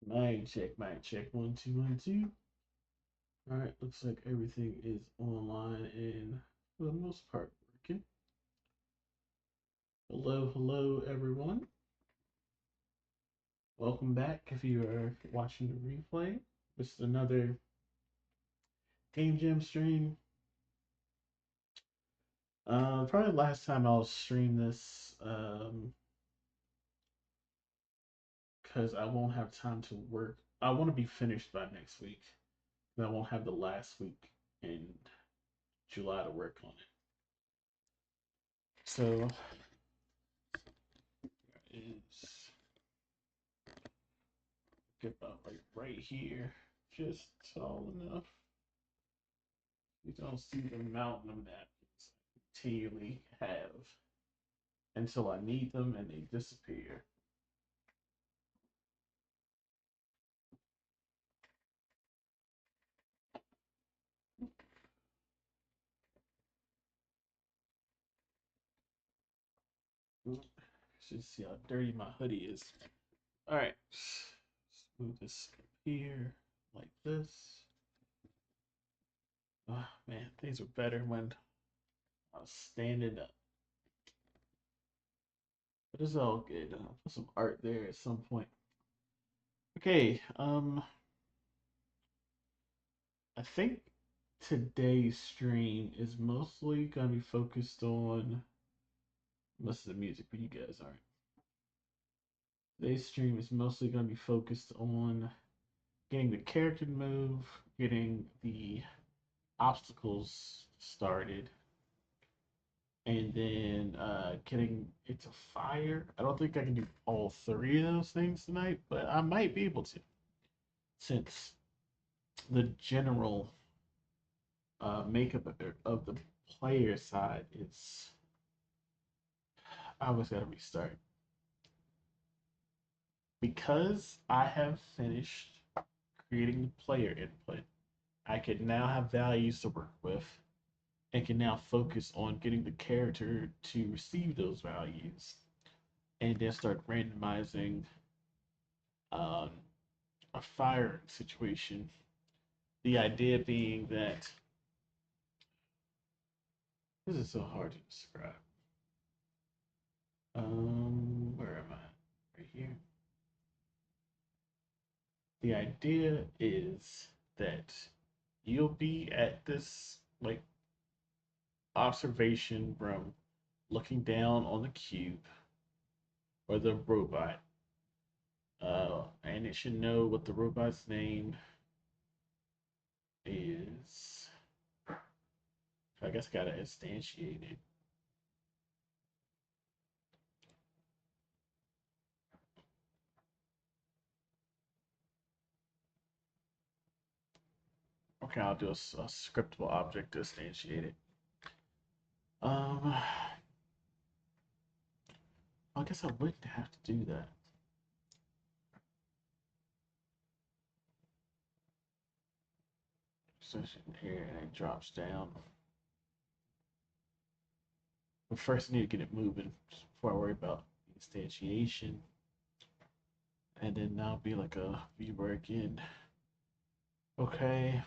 Mic check. 1, 2, 1, 2. All right, looks like everything is online and for the most part working. Hello, everyone. Welcome back if you are watching the replay. This is another Game Jam stream. Probably last time I'll stream this because I won't have time to work. I want to be finished by next week. And I won't have the last week in July to work on it. So is get about right here, just tall enough. You don't see the mountain of napkins I continually have until I need them and they disappear. Should see how dirty my hoodie is. All right, let's move this up here like this. Oh man, things are better when I was standing up. But it's all good. I'll put some art there at some point. Okay, I think today's stream is mostly gonna be focused on most of the music, but you guys aren't. Today's stream is mostly gonna be focused on getting the character to move, getting the obstacles started, and then getting it to fire. I don't think I can do all three of those things tonight, but I might be able to, since the general makeup of the player side is. I always gotta restart because I have finished creating the player input. I can now have values to work with and can now focus on getting the character to receive those values and then start randomizing um, a fire situation. The idea being that this is so hard to describe. Where am I? Right here. The idea is that you'll be at this like observation room looking down on the cube or the robot. And it should know what the robot's name is. I guess I gotta instantiate it. Okay, I'll do a scriptable object to instantiate it. I guess I wouldn't have to do that. Session here and it drops down. But first, I need to get it moving before I worry about instantiation. And then now be like a viewer again. Okay.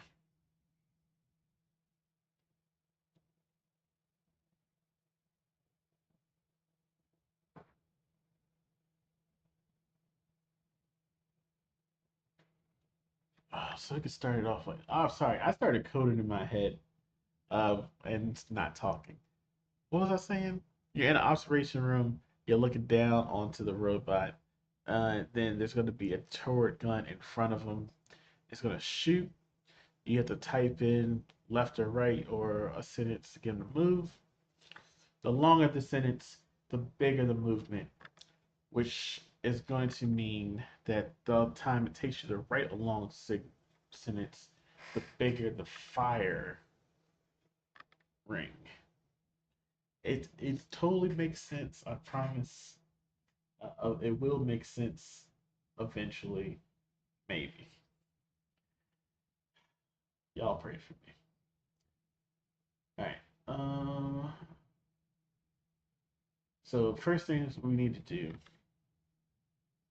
So I could start it off like, oh, sorry, I started coding in my head, and not talking. What was I saying? You're in an observation room. You're looking down onto the robot. Then there's going to be a turret gun in front of him. It's going to shoot. You have to type in left or right or a sentence to get him to move. The longer the sentence, the bigger the movement, which is going to mean that the time it takes you to write a long sentence, the bigger the fire ring. It totally makes sense. I promise. It will make sense eventually, maybe. Y'all pray for me. All right. So first things we need to do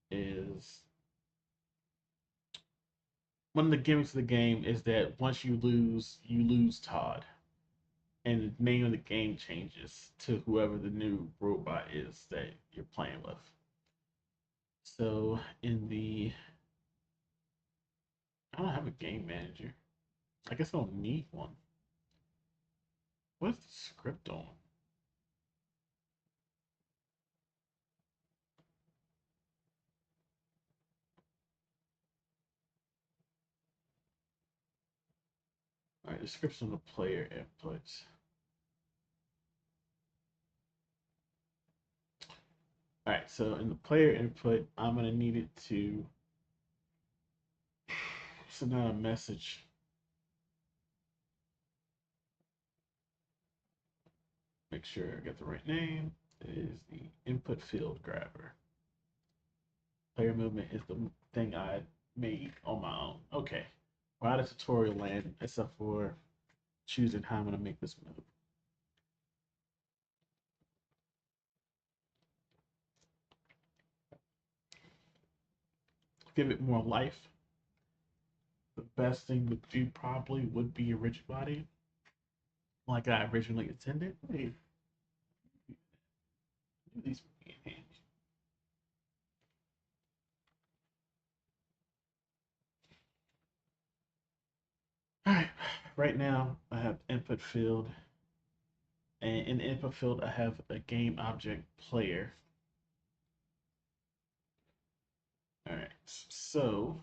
is one of the gimmicks of the game is that once you lose Todd, and the name of the game changes to whoever the new robot is that you're playing with. So in the I don't have a game manager. I guess I don't need one. What's the script on? All right, the script's on the player inputs. All right, so in the player input, I'm gonna need it to send out a message. Make sure I get the right name. It is the input field grabber. Player movement is the thing I made on my own. Okay, we're out of tutorial land except for choosing how I'm gonna make this move. Give it more life. The best thing to do probably would be a rigid body, like I originally intended. Hey, these hands. All right, right now I have input field, and in the input field I have a game object player. All right, so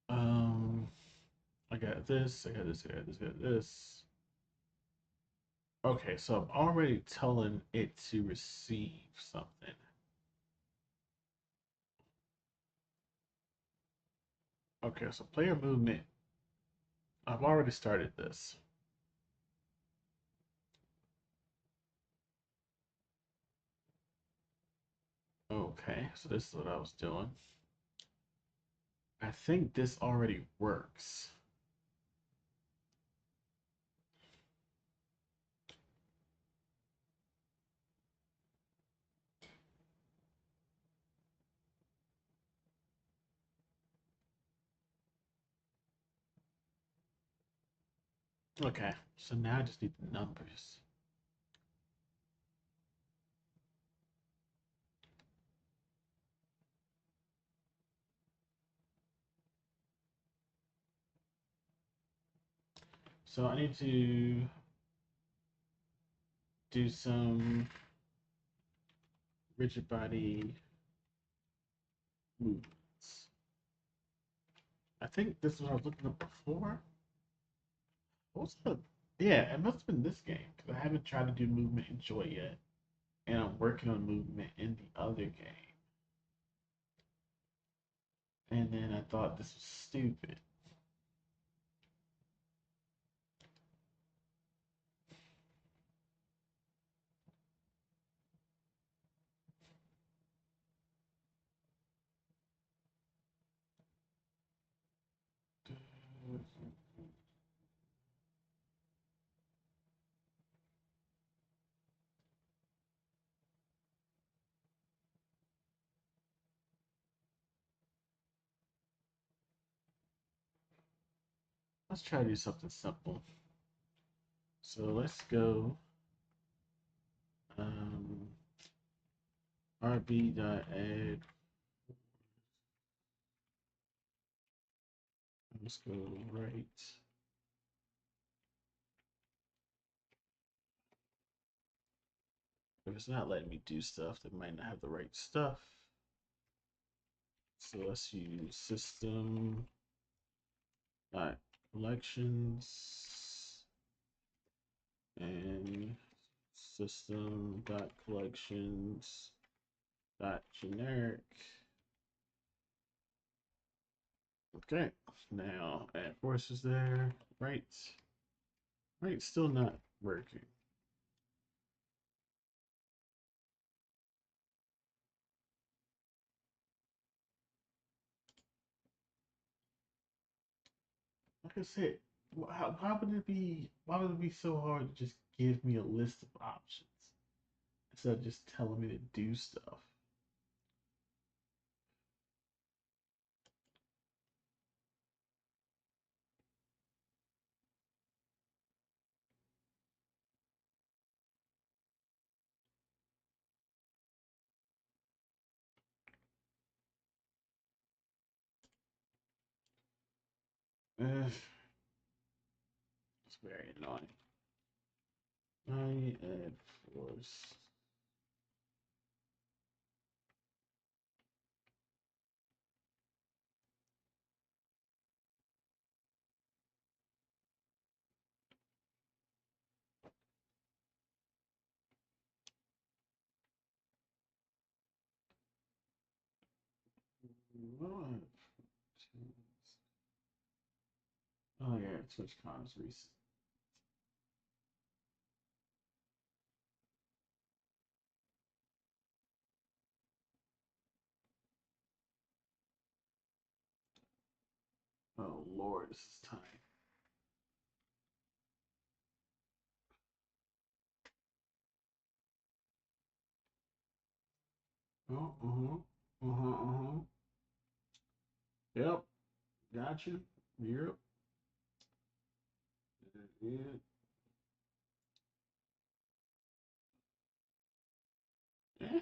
um, I got this, I got this, I got this, I got this. Okay, so I'm already telling it to receive something. Okay, so player movement. I've already started this. Okay, so this is what I was doing. I think this already works. Okay, so now I just need the numbers. So I need to do some rigid body movements. I think this is what I was looking at before. What was the? Yeah, it must have been this game because I haven't tried to do movement in Joy yet, and I'm working on movement in the other game. And then I thought this was stupid. Let's try to do something simple. So let's go um, rb.add. Let's go right. If it's not letting me do stuff, that might not have the right stuff. So let's use system dot collections and system dot collections dot generic. Okay, now add forces there. Right, right, still not working. Like I said, why would it be? Why would it be so hard to just give me a list of options instead of just telling me to do stuff? It's very annoying. I add force. What? Oh yeah, Twitch comms recent. Oh Lord, this is time. Oh, Yep, got you. Yep. Yeah. Yeah.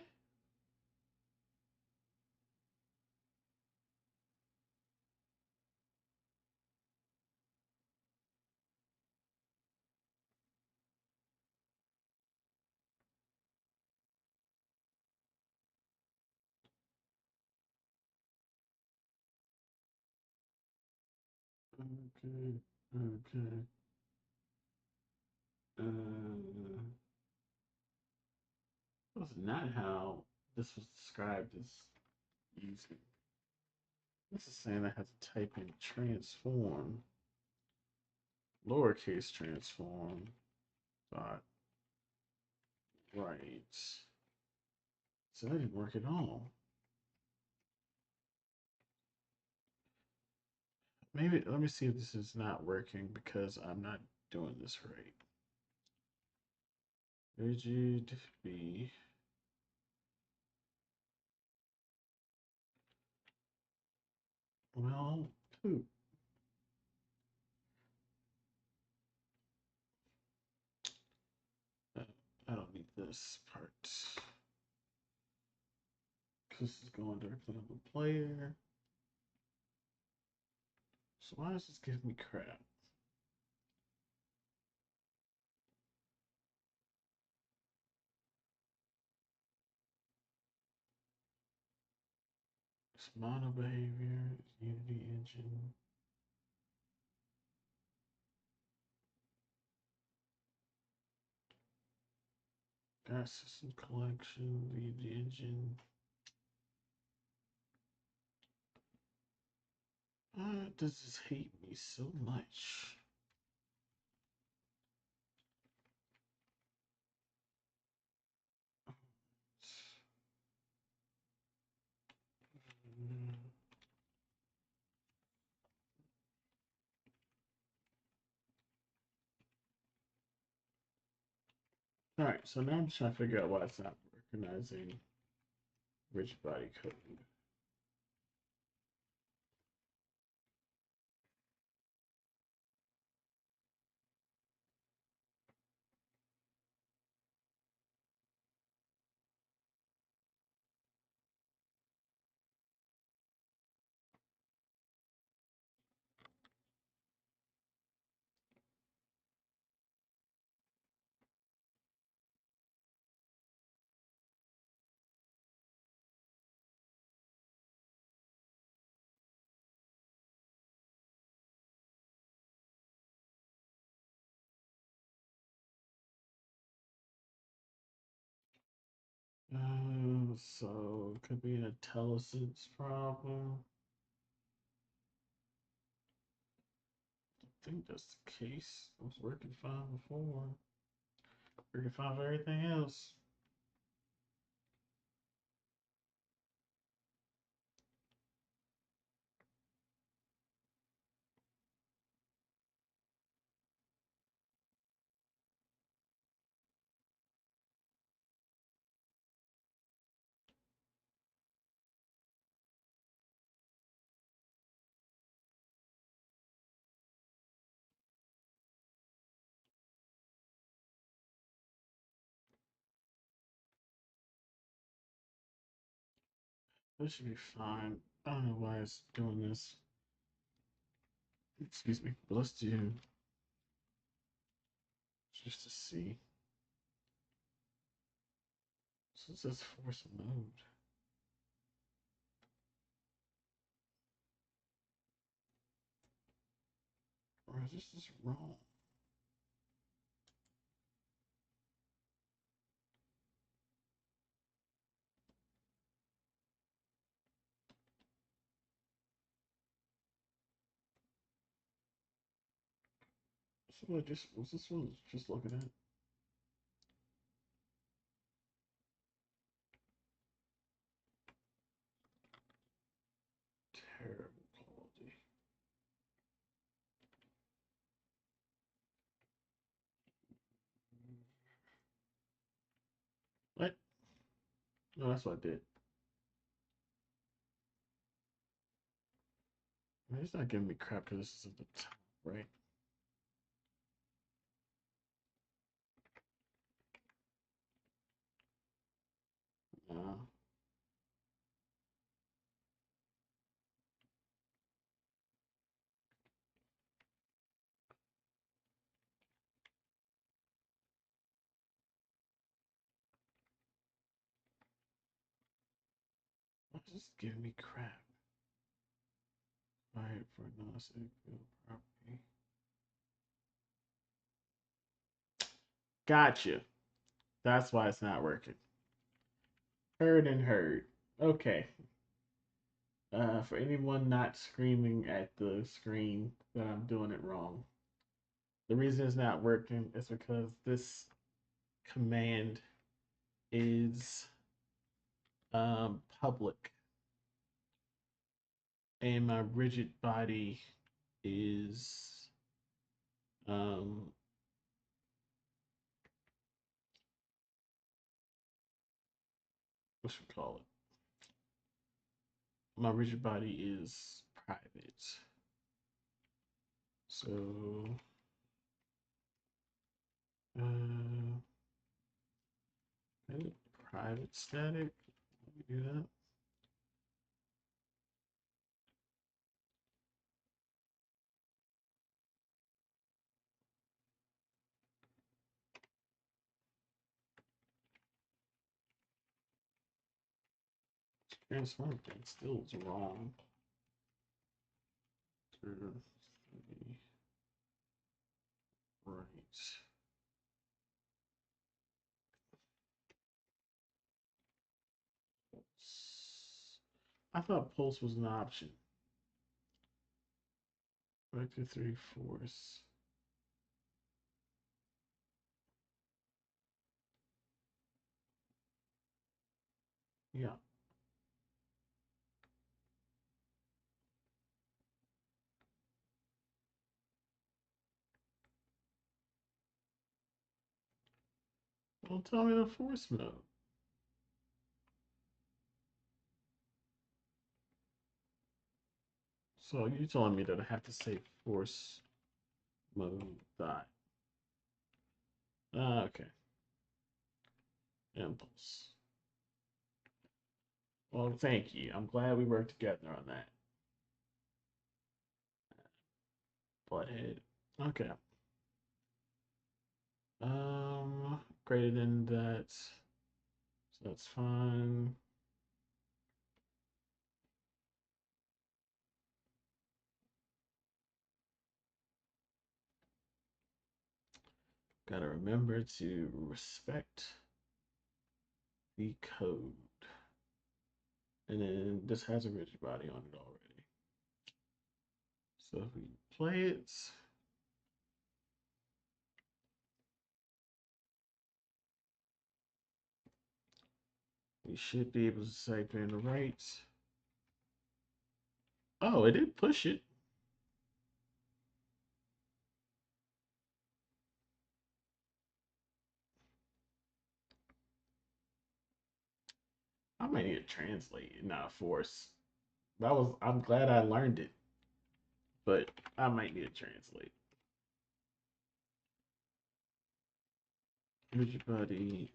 Okay. Okay. That's not how this was described as using. This is saying I have to type in transform, lowercase transform, dot, right. So that didn't work at all. Maybe, let me see if this is not working because I'm not doing this right. Rigid B. Well, poop. Uh, I don't need this part. This is going directly on the player. So why does this give me crap? It's mono behavior, Unity engine. Gas system collection, Unity engine. Why does this hate me so much? All right, so now I'm just trying to figure out why it's not recognizing rigid body code. So it could be an IntelliSense problem. I think that's the case. It was working fine before. Working fine for everything else. This should be fine. I don't know why it's doing this. Excuse me. But let's do just to see. So it says force mode. Or is this just wrong? So I just was this one just looking at? Terrible quality. What? No, that's what I did. Man, it's not giving me crap because this is at the top, right? No. Why is this giving me crap? Right for non-acidic field property. Gotcha. That's why it's not working. Heard and heard. Okay. For anyone not screaming at the screen that I'm doing it wrong, the reason it's not working is because this command is public, and my rigid body is um, what should we call it? My rigid body is private. So uh, maybe private static. Let me do that. Transform thing still is wrong. 2, 3, right. I thought pulse was an option. Vector 3 force. Yeah. Well, tell me the force mode. So you telling me that I have to say force mode dot. Okay. Impulse. Well, thank you. I'm glad we worked together on that. Butthead. Okay. Greater than that. So that's fine. Gotta remember to respect the code. And then this has a rigid body on it already. So if we play it, we should be able to type in the right. Oh, it did push it. I might need to translate, not force. I'm glad I learned it, but I might need to translate. Rigid body.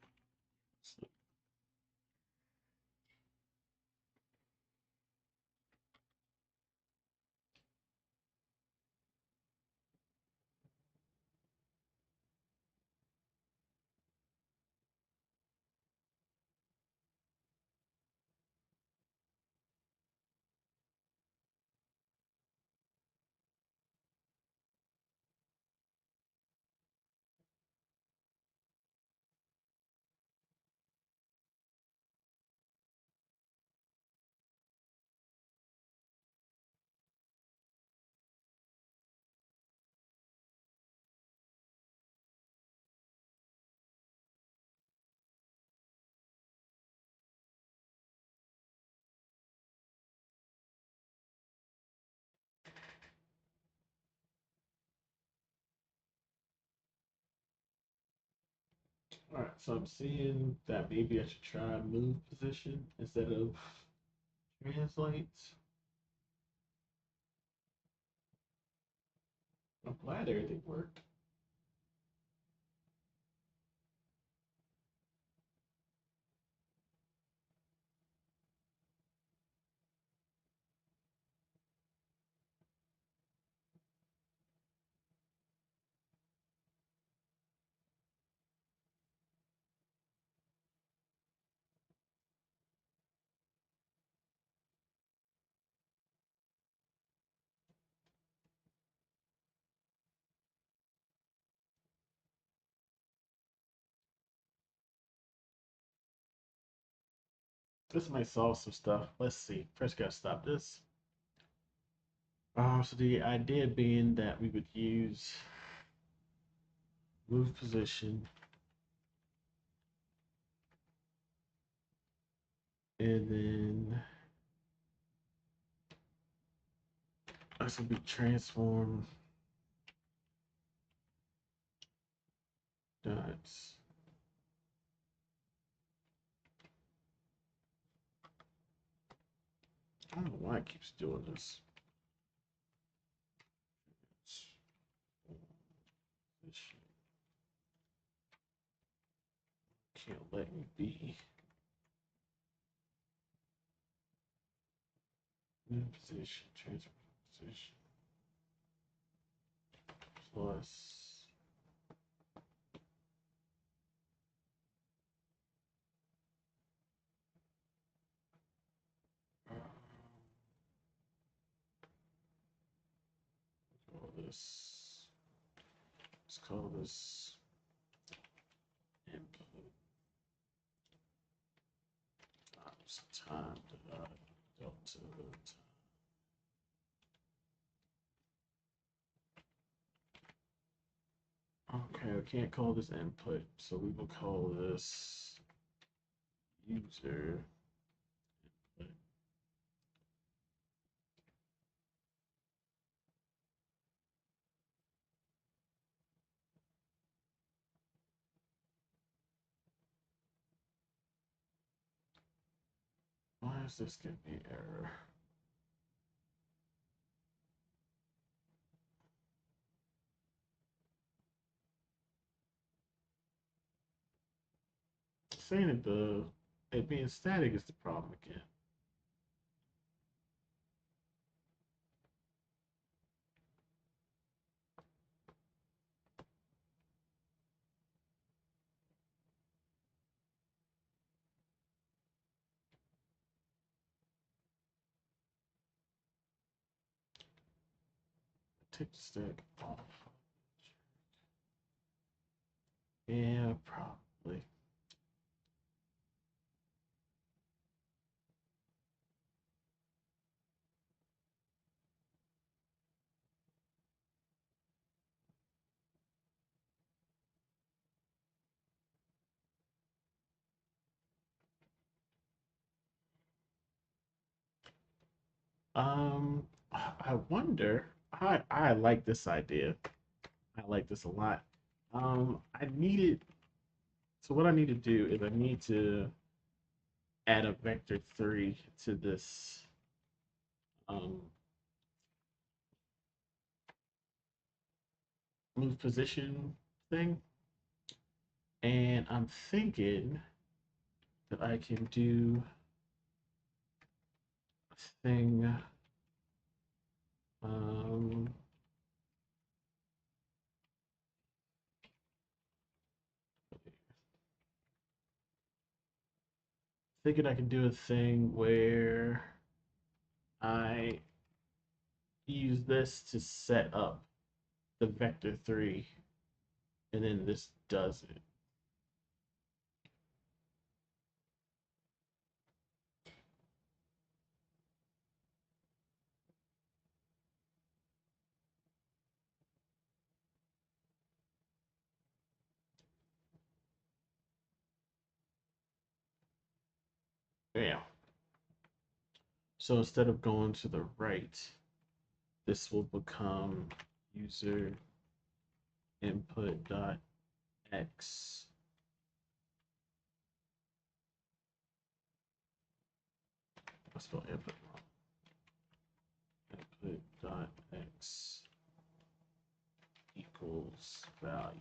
All right, so I'm seeing that maybe I should try move position instead of translate. I'm glad everything worked. This might solve some stuff. Let's see. First, gotta stop this. So the idea being that we would use move position and then this would be transform dots. I don't know why it keeps doing this. Can't let me be. New position, transfer position, plus. Call this. Let's call this input times time divided delta time. Okay, we can't call this input, so we will call this user input. Why is this giving me error? Saying that it being static is the problem again. Take the stack off. Yeah, probably. I wonder. I like this idea. I like this a lot. I needed. So what I need to do is I need to add a vector three to this um move position thing, and I'm thinking that I can do a thing. Um, thinking I can do a thing where I use this to set up the vector three, and then this does it. Yeah. So instead of going to the right, this will become user input dot x I spelled input wrong. Input dot x equals value.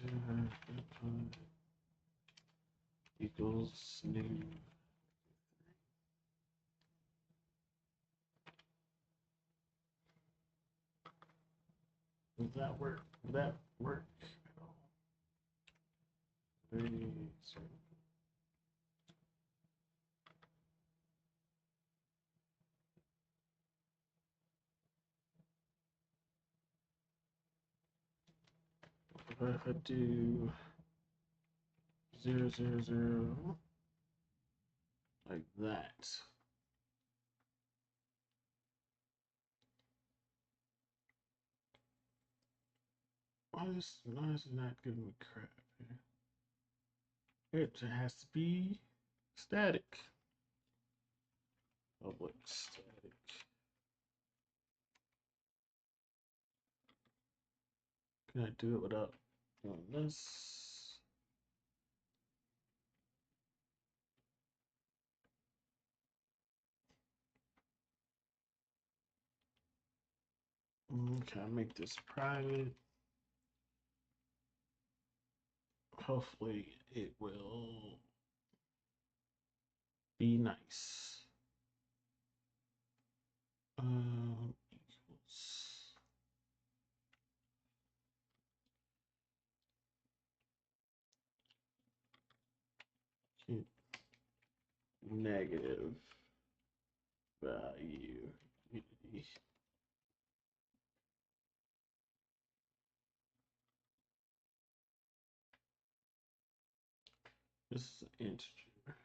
Input equals new. Does that work? Would that work at all? Sorry. If I do 0, 0, 0 like that. Why is it not giving me crap here? It has to be static. Public static. Can I do it without doing this? Can I make this private? Hopefully it will be nice. Equals. Negative value unity. This is an integer.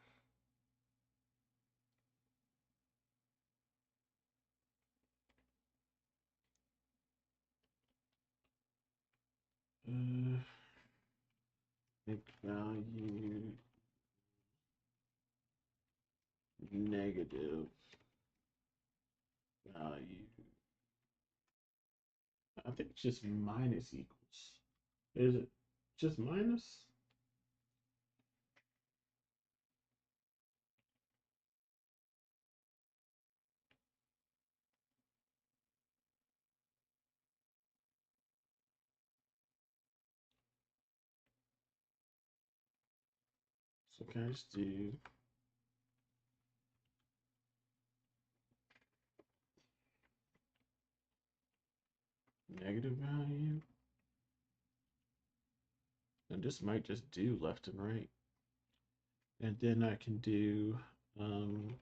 Make value negative value. I think it's just minus equals. Is it just minus? So can I just do negative value? And this might just do left and right. And then I can do move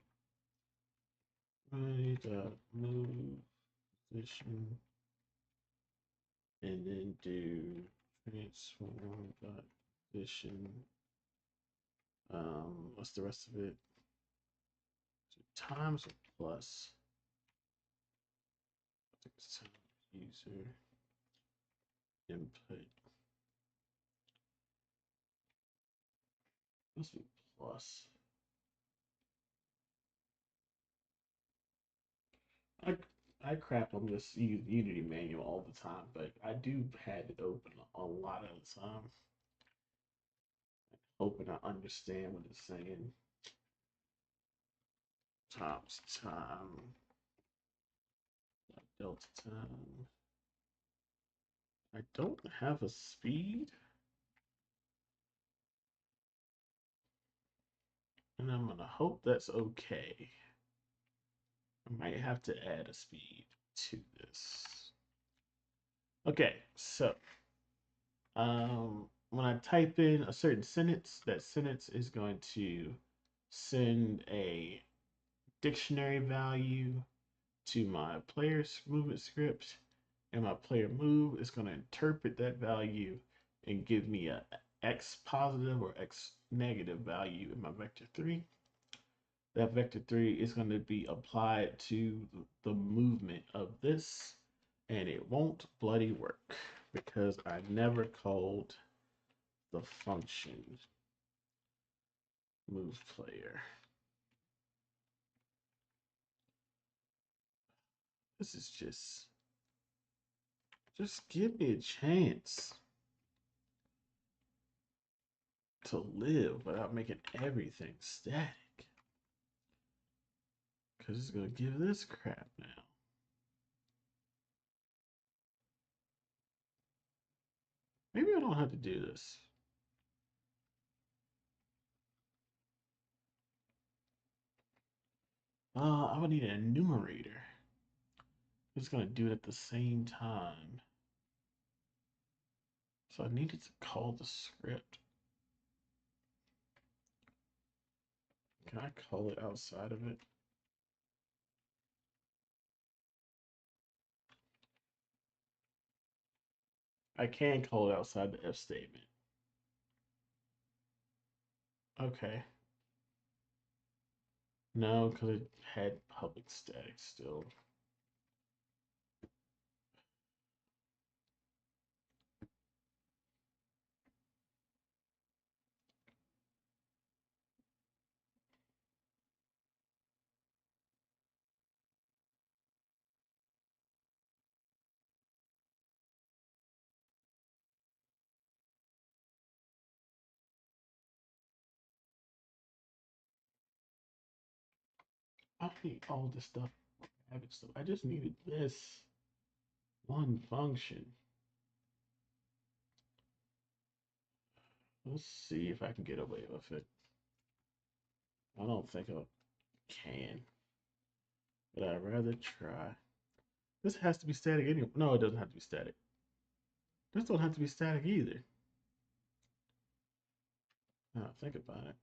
position and then do transform position. What's the rest of it? So times or plus? I think it's user input. Must be plus. I crap on this Unity manual all the time, but I do have it open a lot of the time. Hoping I understand what it's saying. Tops time. Delta time. I don't have a speed. And I'm gonna hope that's okay. I might have to add a speed to this. Okay, so when I type in a certain sentence, that sentence is going to send a dictionary value to my player's movement script, and my player move is going to interpret that value and give me a x positive or x negative value in my vector 3. That vector 3 is going to be applied to the movement of this, and it won't bloody work because I never called the function. Move player. This is just give me a chance to live without making everything static. Because it's going to give this crap now. Maybe I don't have to do this. I would need an enumerator. It's going to do it at the same time. So I needed to call the script. Can I call it outside of it? I can call it outside the if statement. Okay. No, because it had public static still. I need all this stuff. I just needed this one function. Let's see if I can get away with it. I don't think I can, but I'd rather try. This has to be static anyway. No, it doesn't have to be static. This don't have to be static either. Now think about it.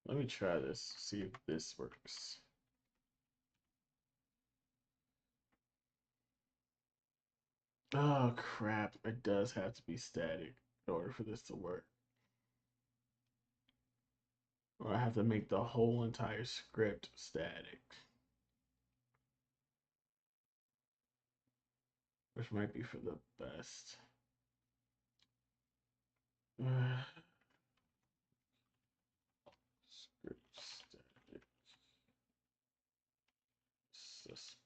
Let me try this, see if this works. Oh crap, it does have to be static in order for this to work. Or I have to make the whole entire script static. Which might be for the best. Script static. Successful.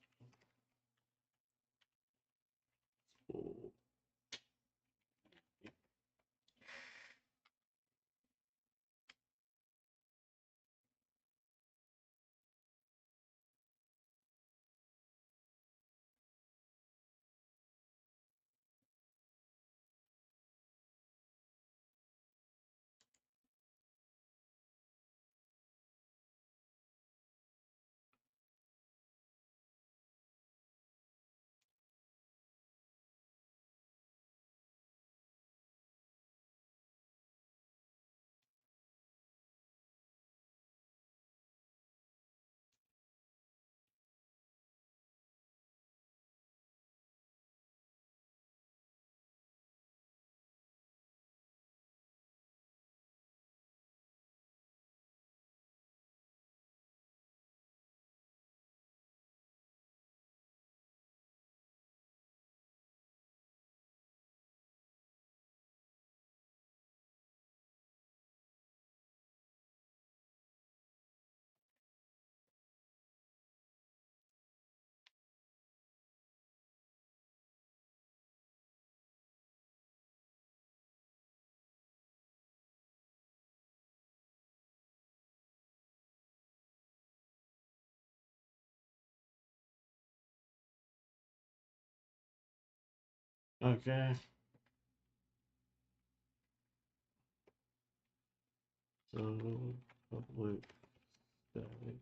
Okay. So public static.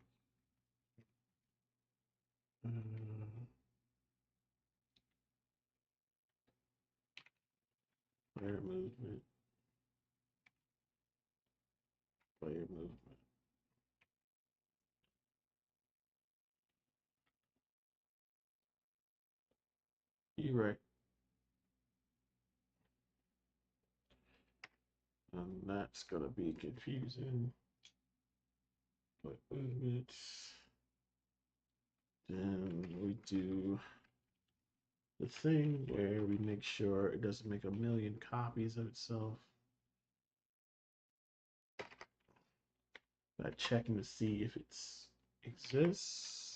Player movement. Player movement. You're right. And that's gonna be confusing. But movements. Then we do the thing where we make sure it doesn't make a million copies of itself by checking to see if it's exists.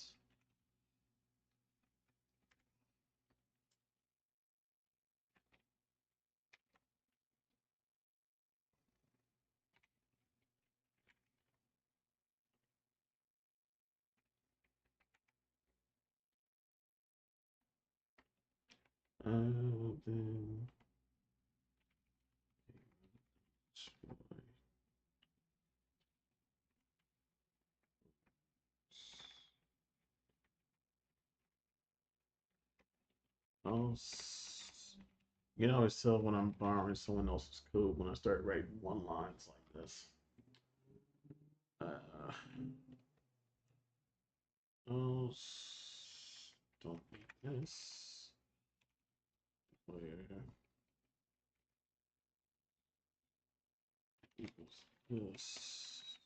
Then oh, you know, it's so when I'm borrowing someone else's code when I start writing one lines like this. Uh, oh, don't need this. Where equals this.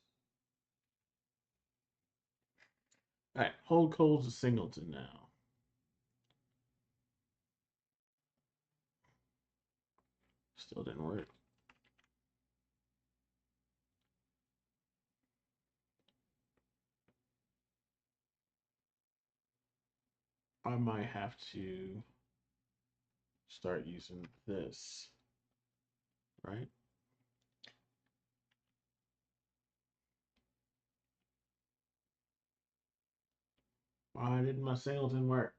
All right, hold codes to singleton now. Still didn't work. I might have to start using this, right? Why didn't my singleton work?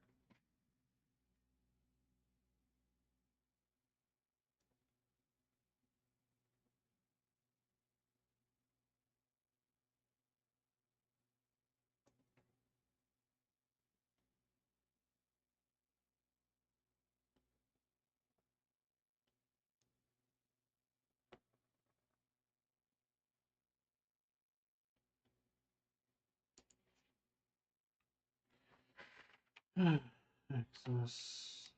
Access.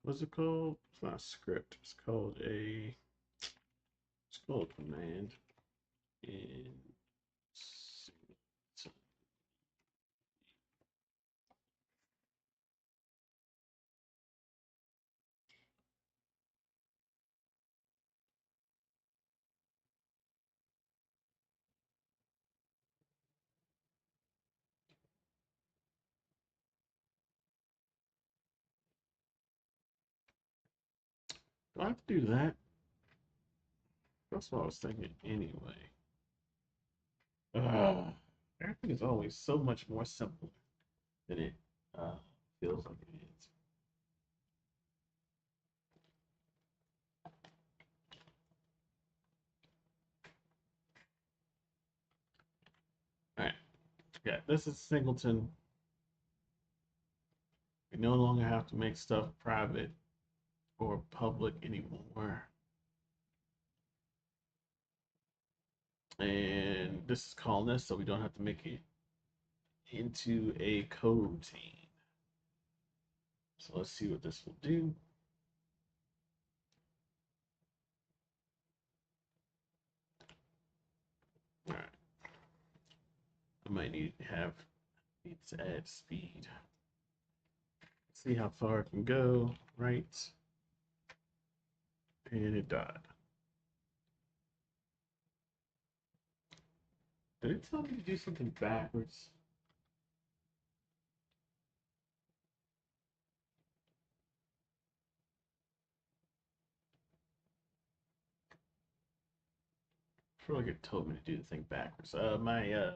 What's it called? It's not a script. It's called a. It's called command. In. Do I have to do that? That's what I was thinking anyway. Everything is always so much more simple than it uh, feels like it is. All right, yeah, this is singleton. We no longer have to make stuff private or public anymore. And this is calling this so we don't have to make it into a coroutine. So let's see what this will do. All right. I might need to add speed. See how far it can go, right? And it died. Did it tell me to do something backwards? I feel like it told me to do the thing backwards. My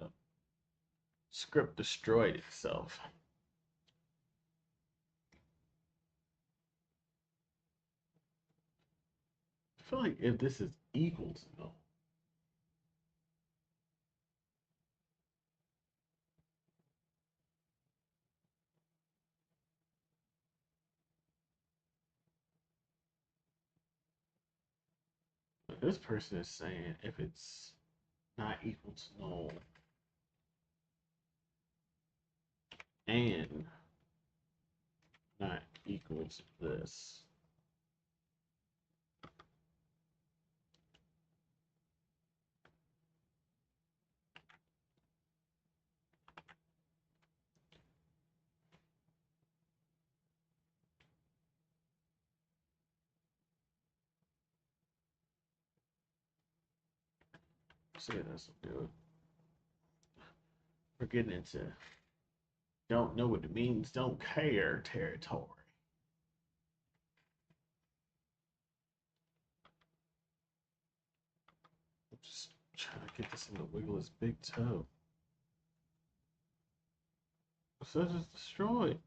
script destroyed itself. I feel like if this is equal to null, this person is saying if it's not equal to null and not equal to this. say that's good. We're getting into don't know what it means, don't care territory. I'm just trying to get this thing to wiggle its big toe. It says it's destroyed.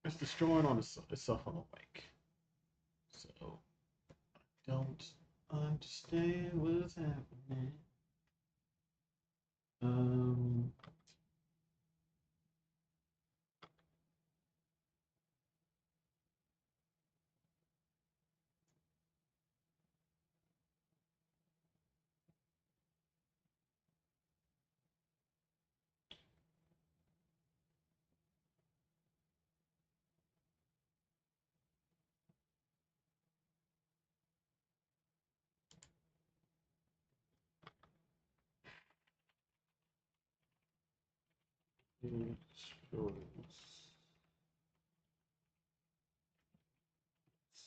It's destroying on itself on the wake. So don't understand what's happening. Um,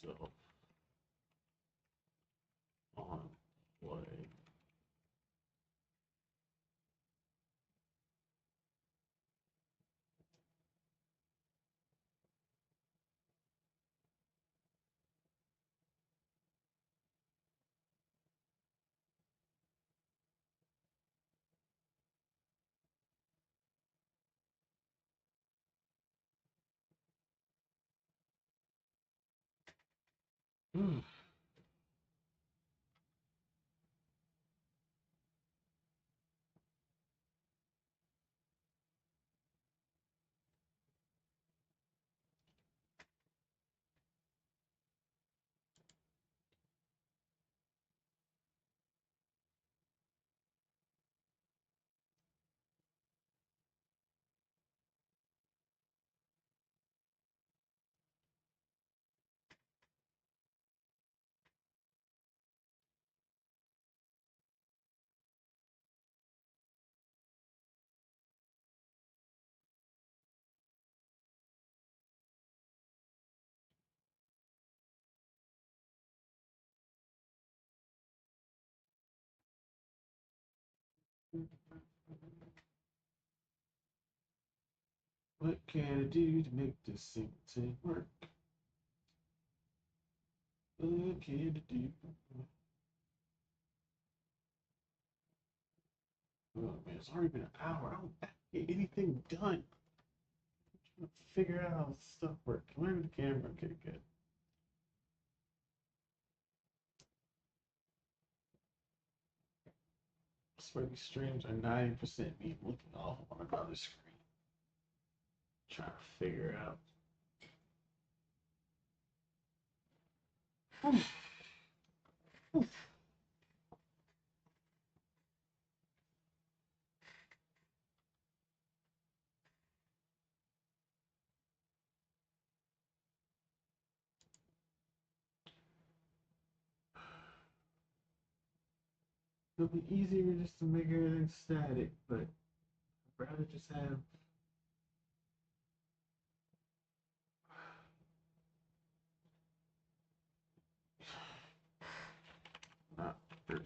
so on play. What can I do to make this thing work? What can I do? Oh man, it's already been an hour. I don't get anything done. I'm trying to figure out how stuff works. Maybe the camera. Okay, good. I swear these streams are 90% me looking off on another screen, trying to figure out. It'll be easier just to make everything static, but I'd rather just have not working.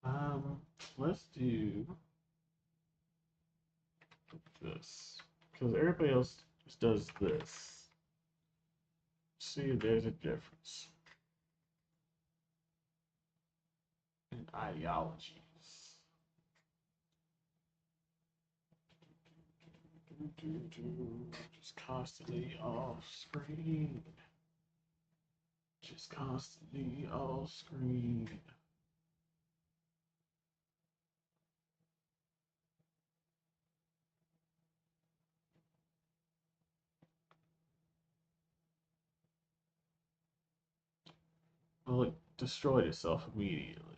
Um, let's do this because everybody else just does this. See if there's a difference in ideologies. Just constantly off screen. Just constantly off screen. Well, it destroyed itself immediately.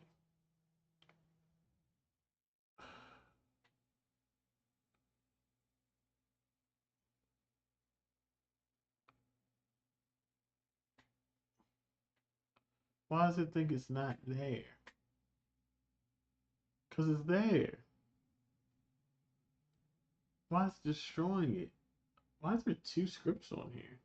Why does it think it's not there? Because it's there. Why is it destroying it? Why is there two scripts on here?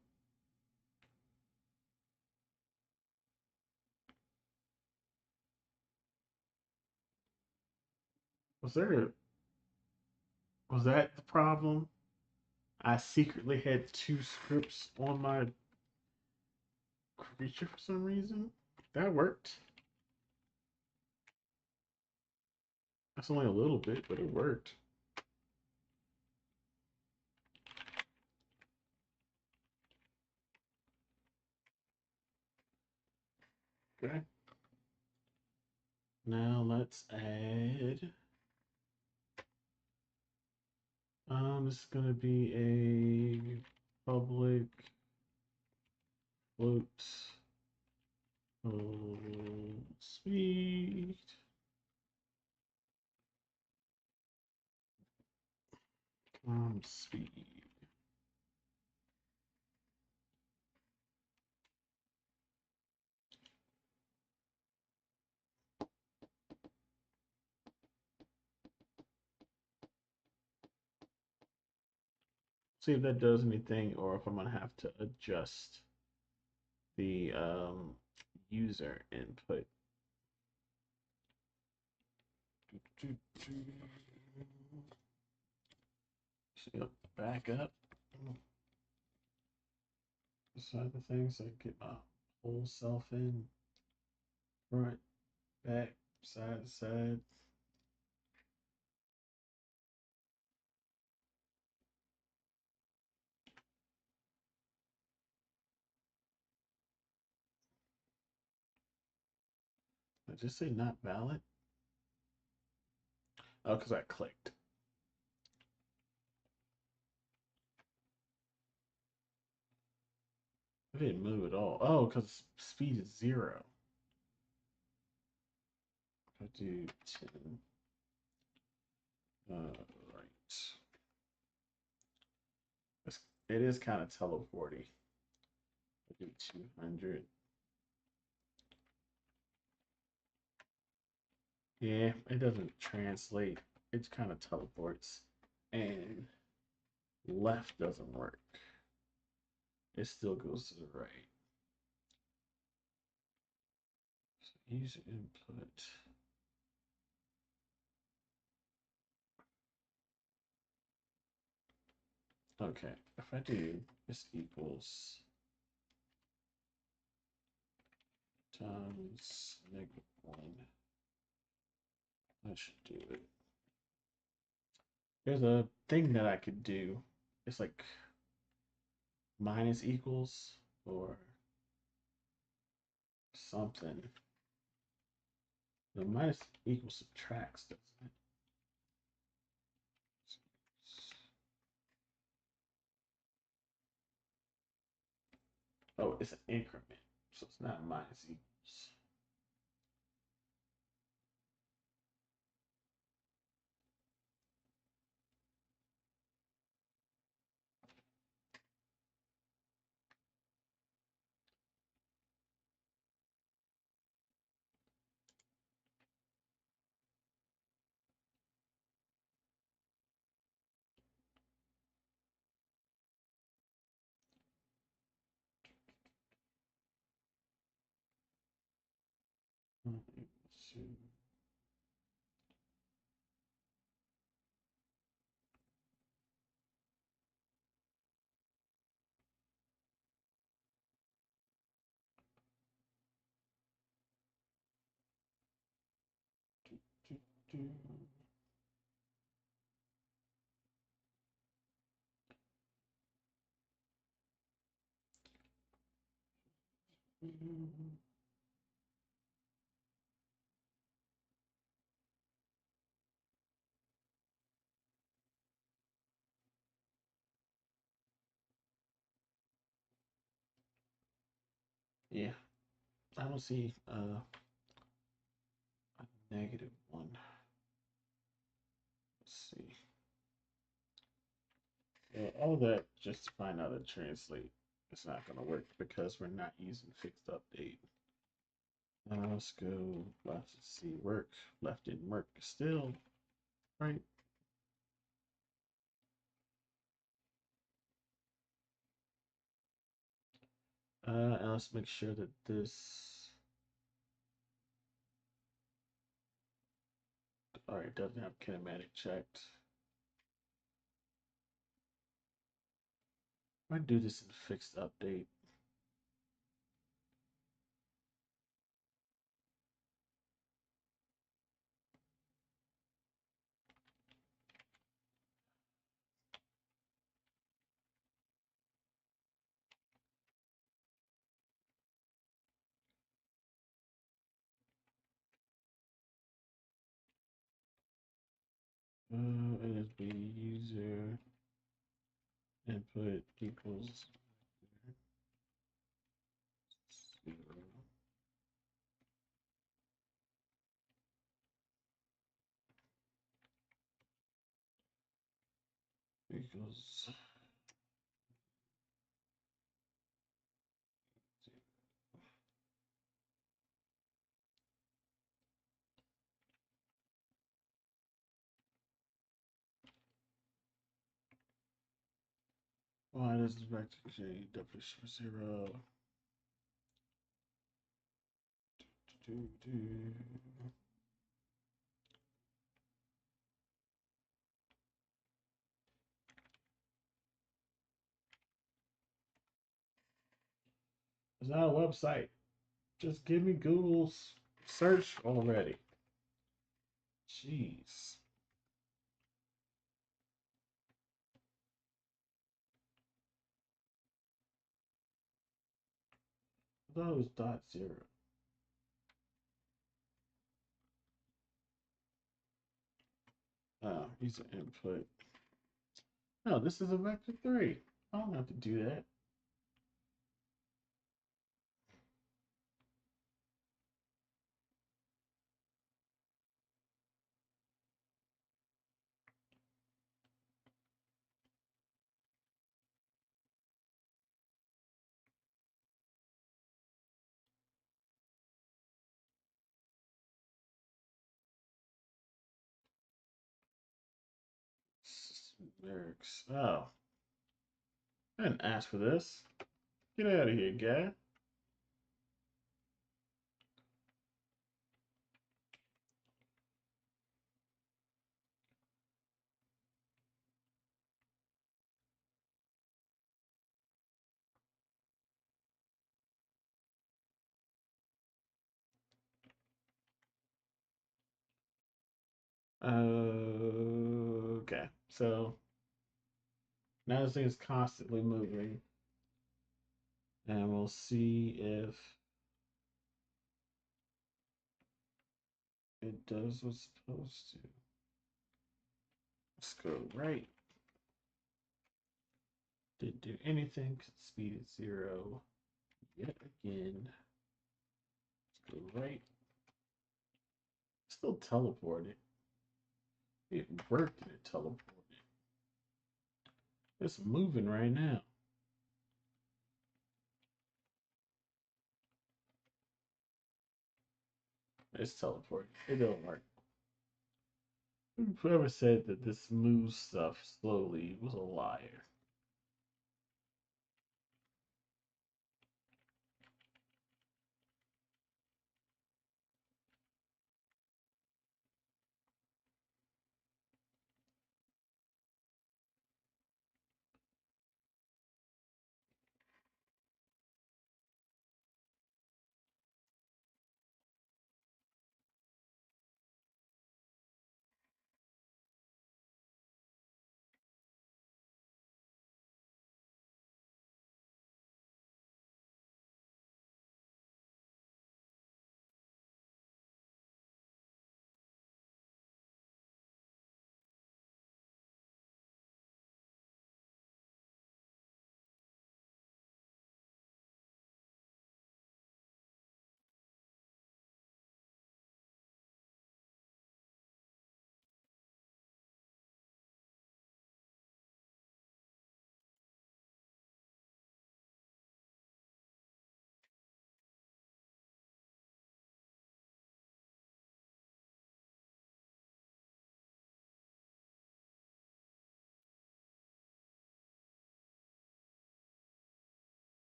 Was there a, was that the problem? I secretly had two scripts on my creature for some reason. That worked. That's only a little bit, but it worked. Okay. Now let's add. This is gonna be a public float speed. Speed. See if that does anything, or if I'm gonna have to adjust the user input. So back up. Beside the thing, so I get my whole self in. Front, back, side to side. I just say not valid. Oh, because I clicked. I didn't move at all. Oh, because speed is 0. I do 10. Right. It is kind of teleporty. I do 200. Yeah, it doesn't translate. It kind of teleports. And left doesn't work. It still goes to the right. So user input. Okay, if I do this equals times -1, that should do it. There's a thing that I could do. It's like minus equals or something. The minus equals subtracts, doesn't it? Oh, it's an increment, so it's not minus equals. Yeah, I don't see a -1. Let's see. Yeah, all that just to find out how to translate. It's not gonna work because we're not using fixed update. Let's go left to see work. Left didn't work still, right? And let's make sure that this, all right, doesn't have kinematic checked. I do this in fixed update. NSB user input equals 0 equals why does this vector change definition for 0? It's not a website. Just give me Google's search already. Jeez. I thought it was dot zero. Oh, he's an input. No, this is a vector 3. I don't have to do that. Lyrics. Oh, I didn't ask for this. Get out of here, guy. Okay, so now this thing is constantly moving, and we'll see if it does what's supposed to. Let's go right. Didn't do anything because speed is 0 yet again. Let's go right. Still teleported. It worked and it teleported. It's moving right now. It's teleporting. It don't work. Whoever said that this moves stuff slowly was a liar.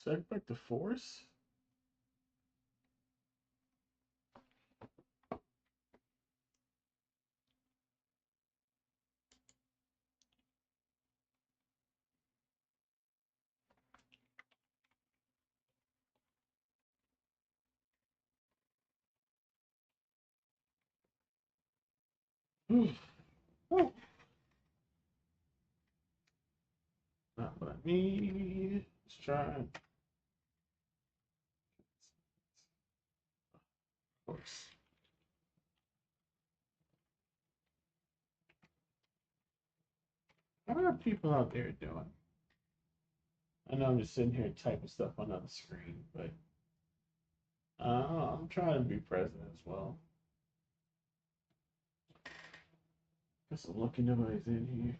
Check back to force. Not what I need. Let's try force. How are people out there doing? I know I'm just sitting here typing stuff on the screen, but I'm trying to be present as well. Guess I'm lucky nobody's in here.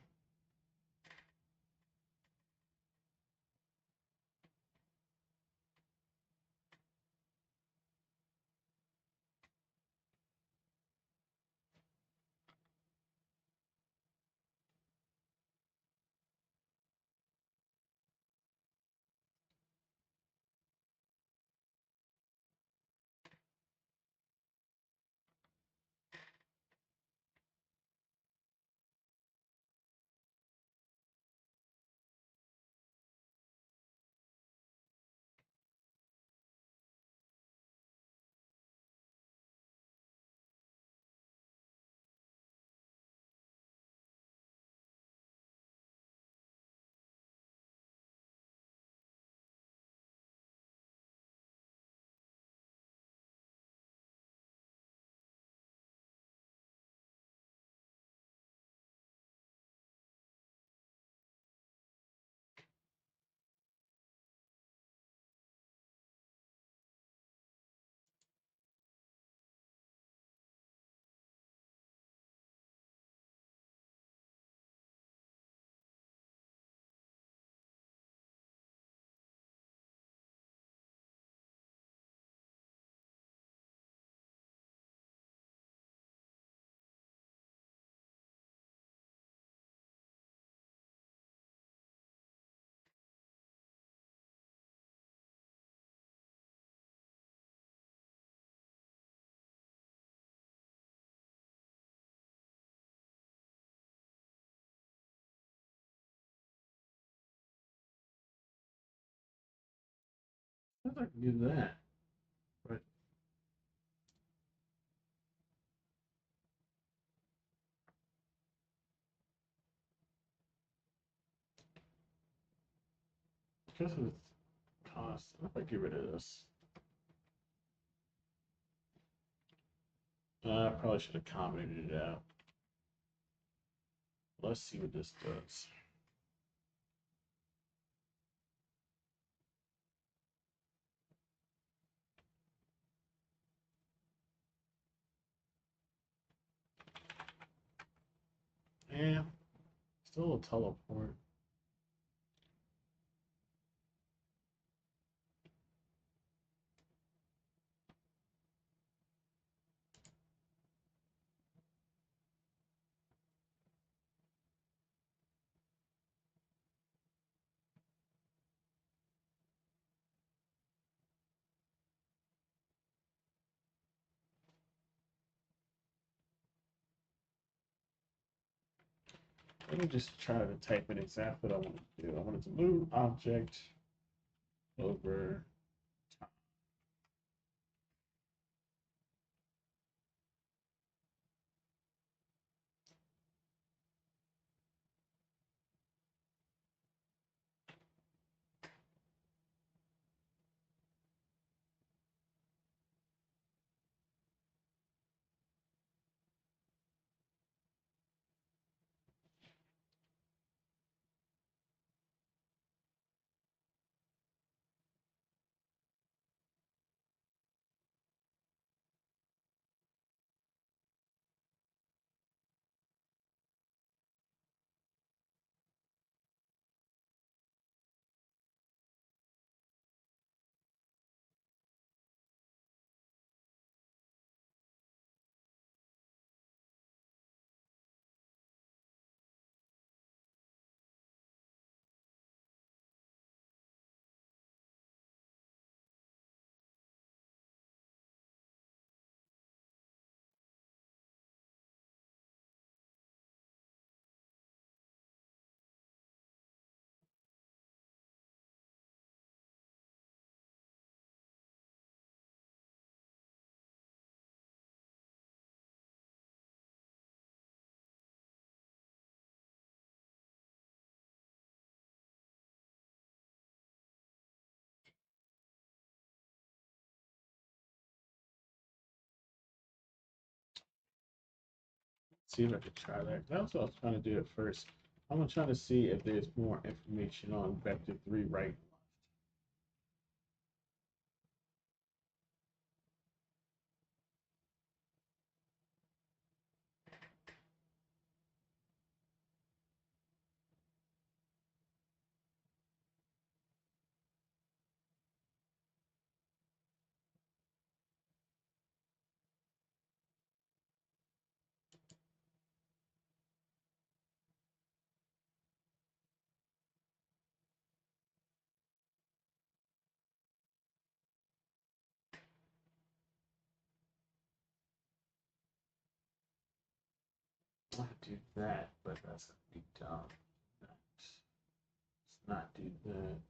I think I can do that, but because of its cost, if I get rid of this, I probably should have commented it out. Let's see what this does. Yeah, still a teleport. Let me just try to type in exactly what I want to do. I wanted to move object over. See if I could try that. That's what I was trying to do at first. I'm gonna try to see if there's more information on vector 3 right. I could do that, but that's gonna be dumb. Let's not do that.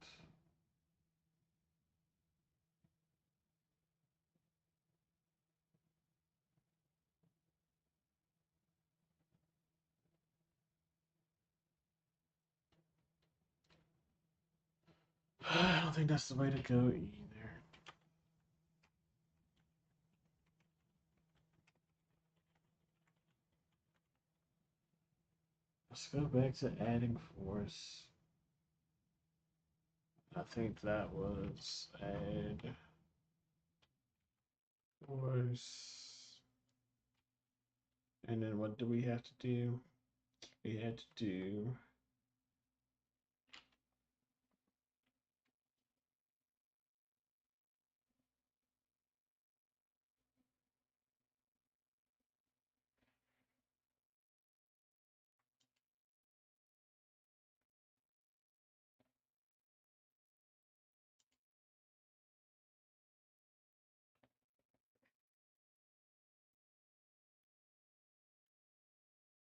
I don't think that's the way to go either. Let's go back to adding force. I think that was add force. And then what do we have to do? We had to do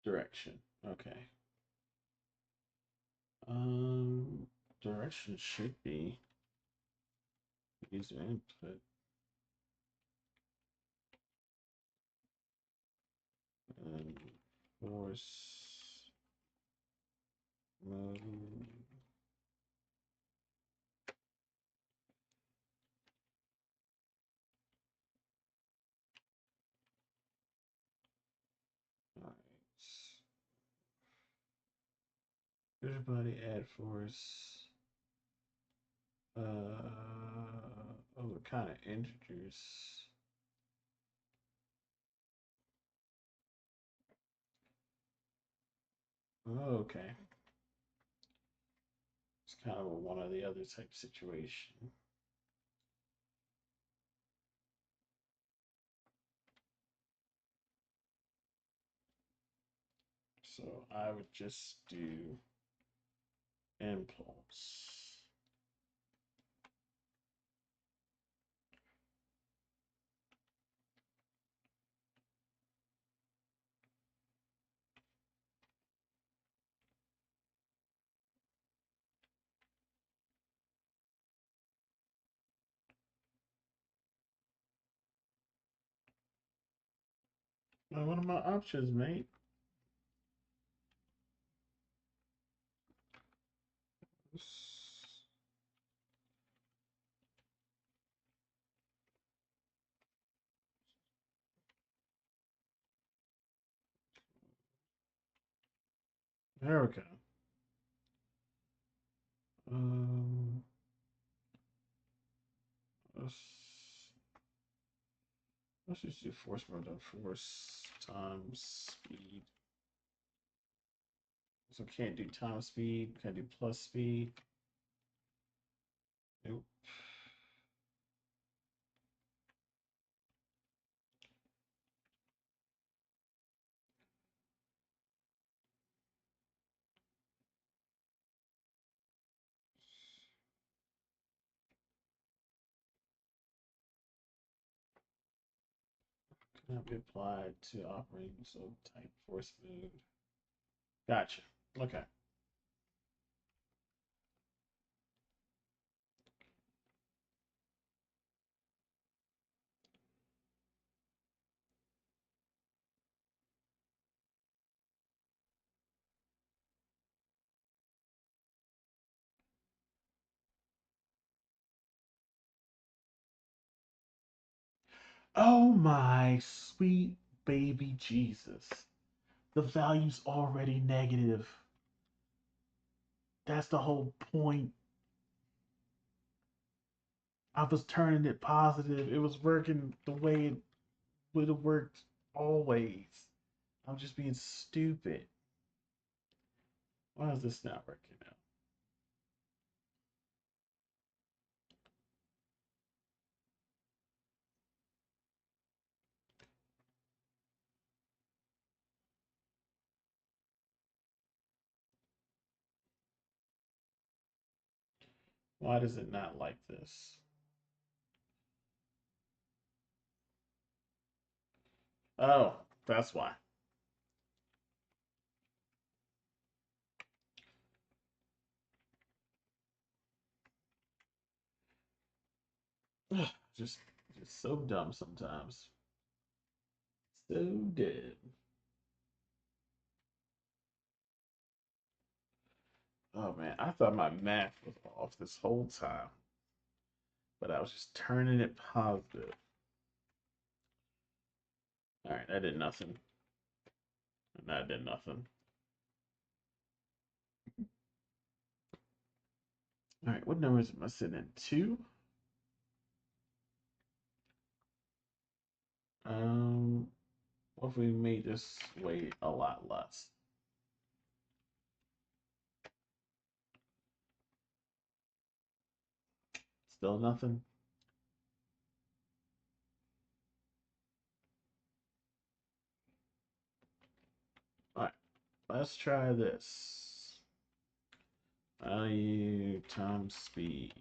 direction. Okay. Um, Direction should be user input and force move. All right. Everybody add force. Oh, we're kind of introduce. Oh, okay. It's kind of a one or the other type situation. So I would just do impulse. Well, what are my options, mate? There we go. Um, let's, let's just do force more than force times speed. So can't do time speed, can't do plus speed. Nope. Cannot be applied to operating so type force mode. Gotcha. Okay. Oh my sweet baby Jesus. The value's already negative. That's the whole point. I was turning it positive. It was working the way it would have worked always. I'm just being stupid. Why is this not working Why does it not like this? Oh, that's why. just just so dumb sometimes. So dead. Oh man, I thought my math was off this whole time, but I was just turning it positive. All right, I did nothing. And that did nothing. All right, what numbers am I sitting at? Two? Um, what if we made this weigh a lot less? Still nothing? All right, let's try this. Value times speed.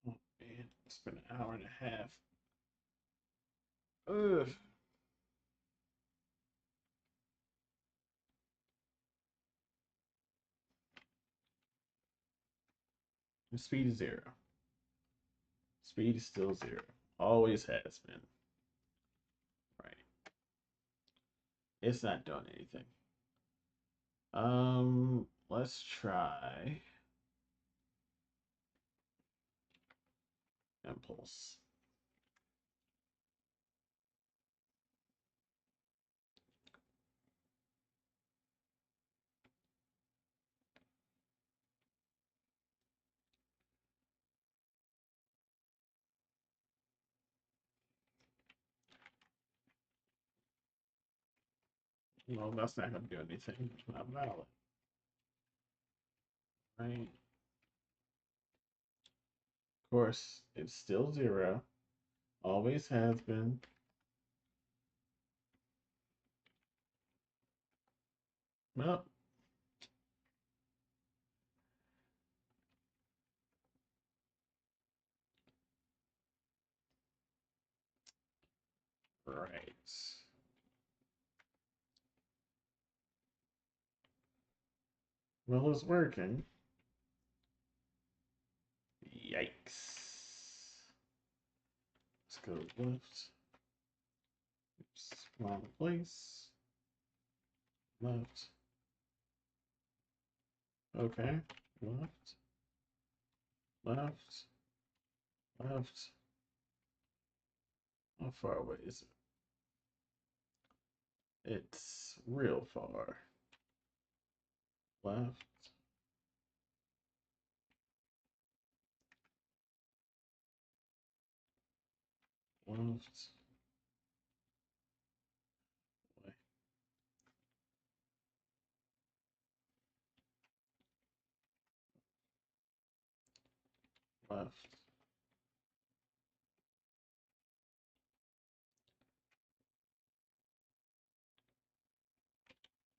Oh man, it's been an hour and a half. Ugh. The speed is zero. Speed is still zero. Always has been. Right. It's not doing anything. Let's try impulse. Well, that's not gonna do anything. It's not valid. Right? Of course, it's still zero. Always has been. Well, right. Well, it's working. Yikes. Let's go left. Oops, wrong place. Left. Okay. Left. Left. Left. How far away is it? It's real far. Left. Left. Left.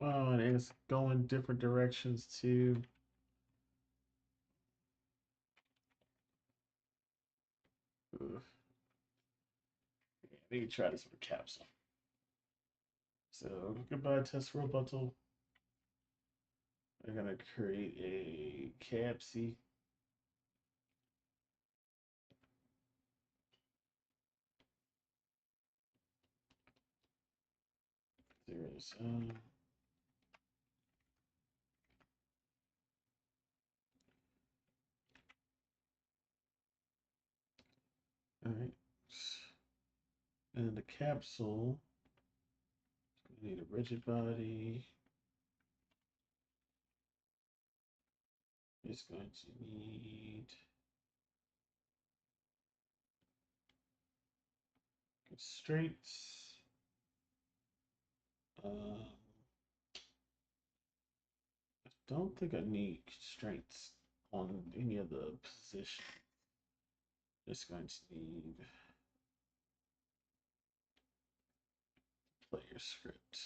Oh, and it's going different directions too. Ugh. Yeah, I need to try this with capsule. So goodbye test rebuttal. I'm gonna create a capsy. Zero. All right. And the capsule, we need a rigid body. It's going to need constraints. I don't think I need constraints on any of the position. Just going to need player script.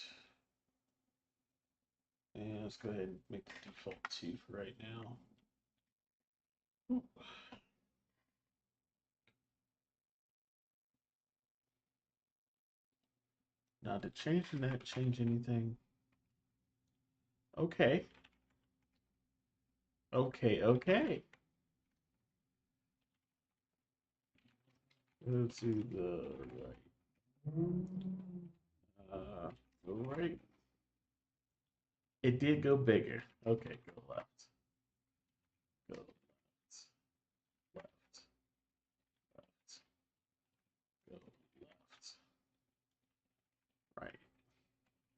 And let's go ahead and make the default 2 for right now. Now, did changing that change anything? Okay. Okay. Go to the right. Go right. It did go bigger. Okay, go left. Go left. Left. Left. Go left. Right.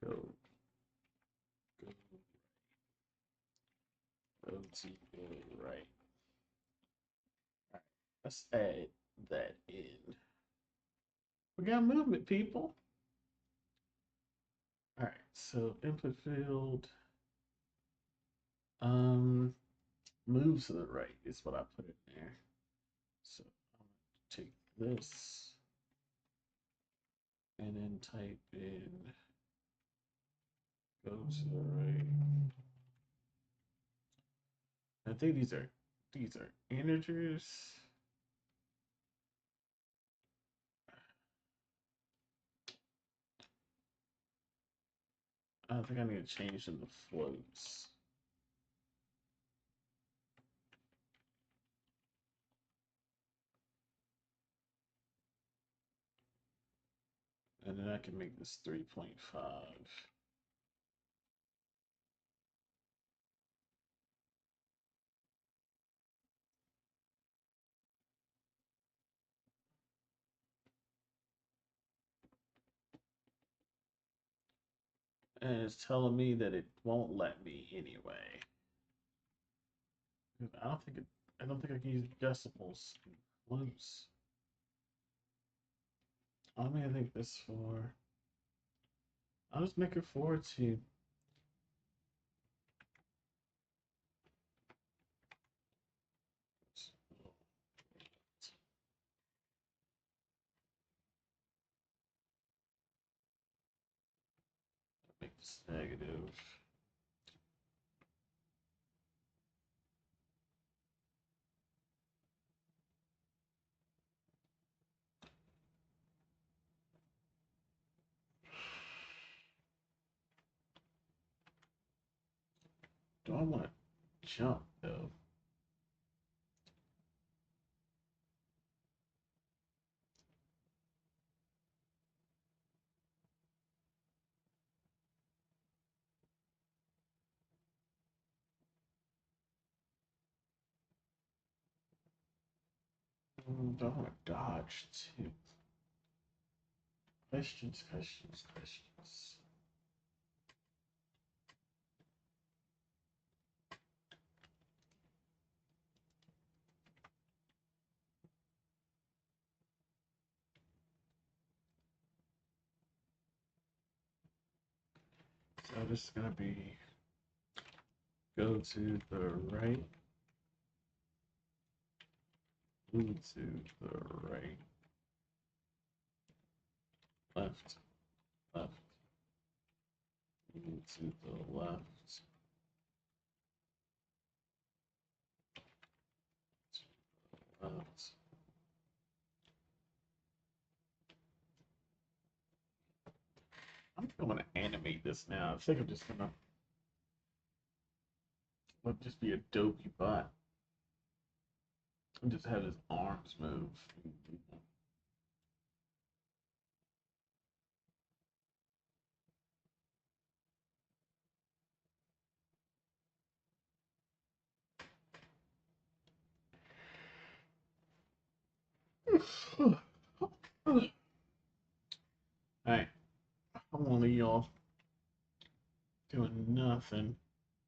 Go. Go. Go to the right. All right. Let's add that in. We got movement, people. All right. So input field. Move to the right is what I put in there. So I'm gonna take this and then type in go to the right. I think these are integers. I think I need to change them to floats. And then I can make this 3.5. And it's telling me that it won't let me anyway. I don't think I can use decimals and floats. I'm gonna make this for. I'll just make it 4 to. Make this negative. Do I want to jump though? Do I want to dodge too? Questions. So this is gonna be go to the right, move to the right, left, left, move to the left, left. I'm gonna animate this now. I think I'm just gonna let just be Adobe bot and just have his arms move. Alright, I'm gonna leave y'all doing nothing.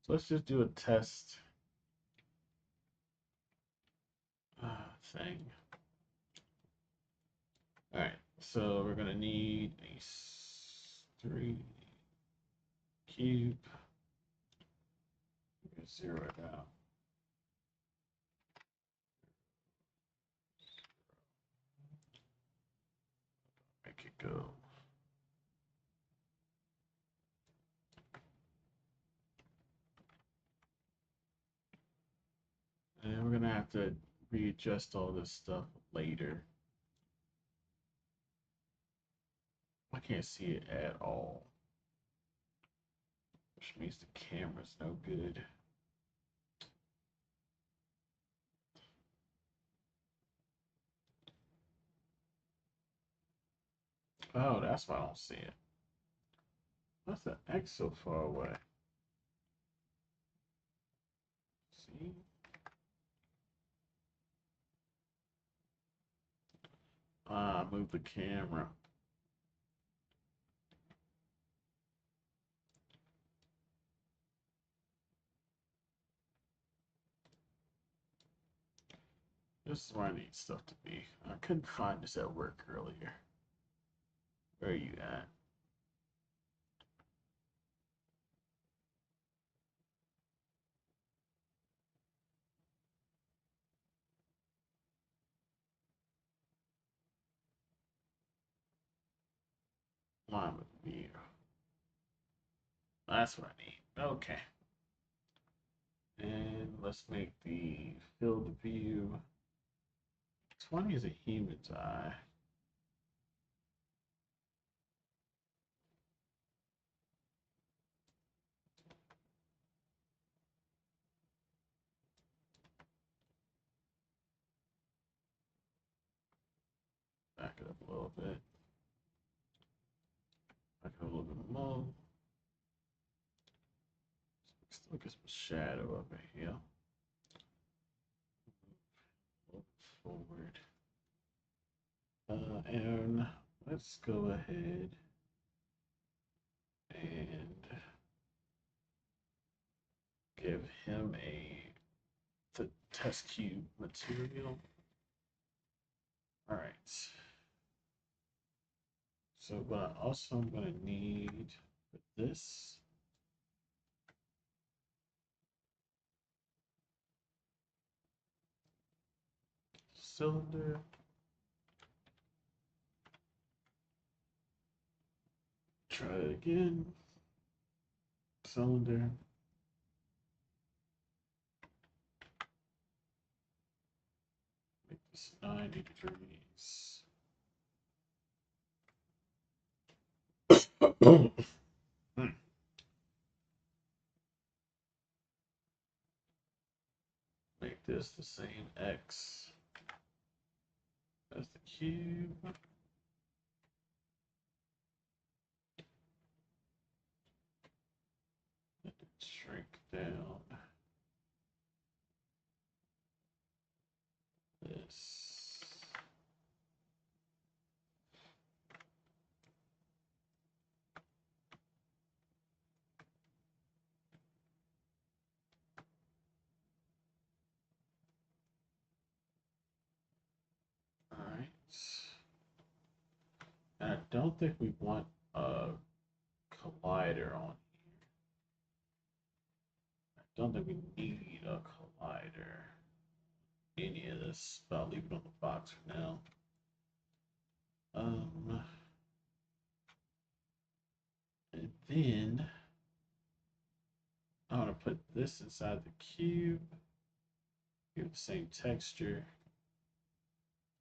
So let's just do a test thing. Alright, so we're gonna need a 3 cube. Zero it out. Make it go. And we're gonna have to readjust all this stuff later. I can't see it at all, which means the camera's no good. Oh, that's why I don't see it. What's the X so far away? See? Move the camera. This is where I need stuff to be. I couldn't find this at work earlier. Where are you at? Line with view. That's what I need. Okay. And let's make the field of view 20 is a human's eye. Back it up a little bit. Back it up a little bit more. Still get some shadow over here. Move forward. And let's go ahead and give him the test cube material. All right. So what I also am going to need for this cylinder. Try it again. Cylinder. Make this 90 degrees. Make this the same X as the cube. And shrink down this. All right. And I don't think we want a collider on here. I don't think we need a collider. Any of this, but I'll leave it on the box for now. And then I'm gonna put this inside the cube. Give it the same texture.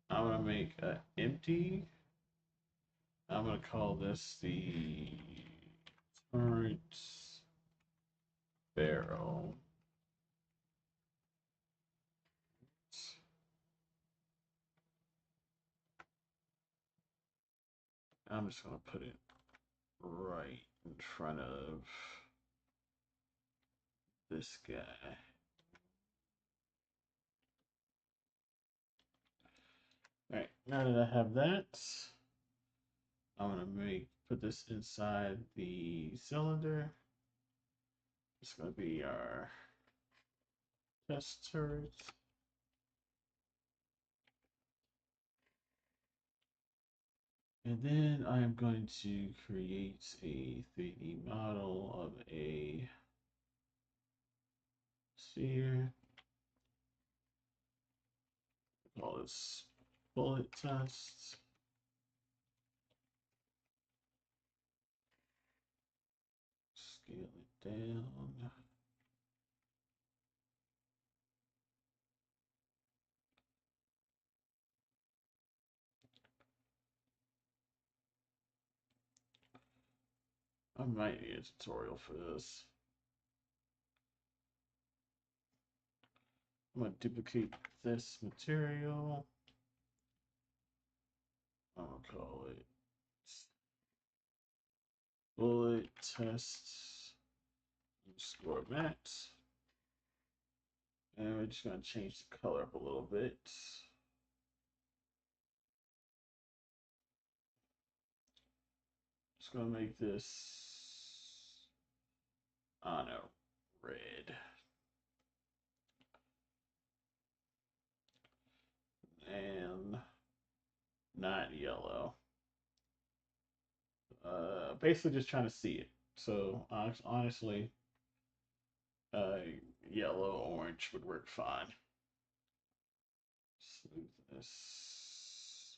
I'm gonna make an empty. I'm gonna call this the turret barrel. I'm just gonna put it right in front of this guy. All right, now that I have that, I'm gonna put this inside the cylinder. It's gonna be our test turret. And then I am going to create a 3D model of a sphere. Call this bullet test. Scale it down. I might need a tutorial for this. I'm going to duplicate this material. I'm going to call it bullet test underscore max. And we're just going to change the color up a little bit. Just going to make this, I don't know, red. And not yellow. Basically just trying to see it. So honestly, uh, yellow, orange would work fine. Smooth this.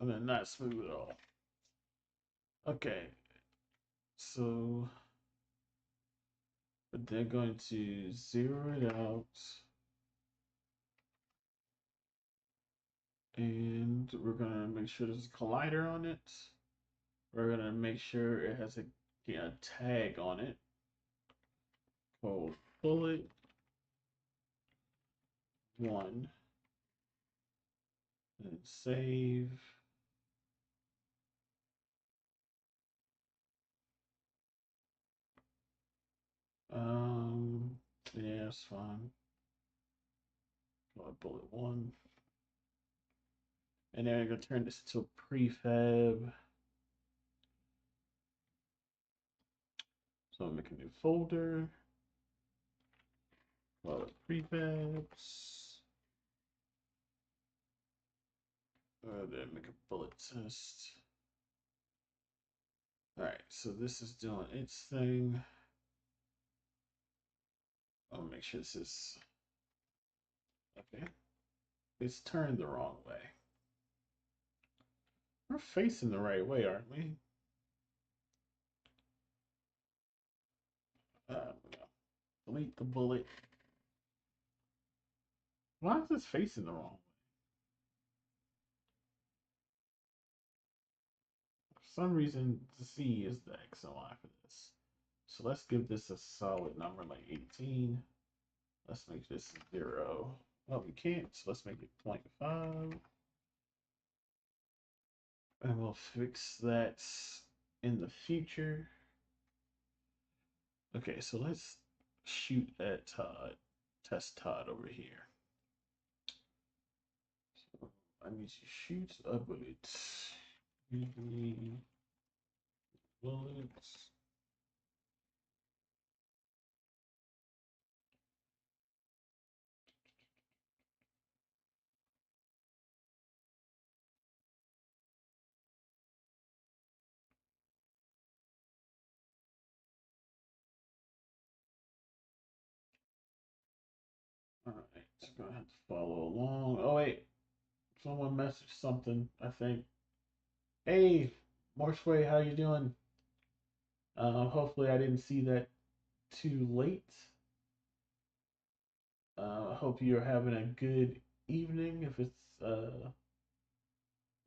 I mean, not smooth at all. Okay, so but they're going to zero it out, and we're gonna make sure there's a collider on it. We're gonna make sure it has a tag on it called bullet one, and save. Yeah, it's fine. Call it bullet one. And then I'm gonna turn this to a prefab. So I'm making a new folder. Call it prefabs. Then make a bullet test. Alright, so this is doing its thing. I'll make sure this is okay. It's turned the wrong way. We're facing the right way, aren't we? No. Delete the bullet. Why is this facing the wrong way? For some reason, the C is the X and Y for this. So let's give this a solid number like 18. Let's make this 0. Well, we can't, so let's make it 0.5. And we'll fix that in the future. Okay, so let's shoot at Todd. Test Todd over here. So I need to shoot a bullet. Bullets. All right, so gonna have to follow along. Oh wait, someone messaged something. I think. Hey, Morshway, how you doing? Hopefully I didn't see that too late. I hope you're having a good evening. If it's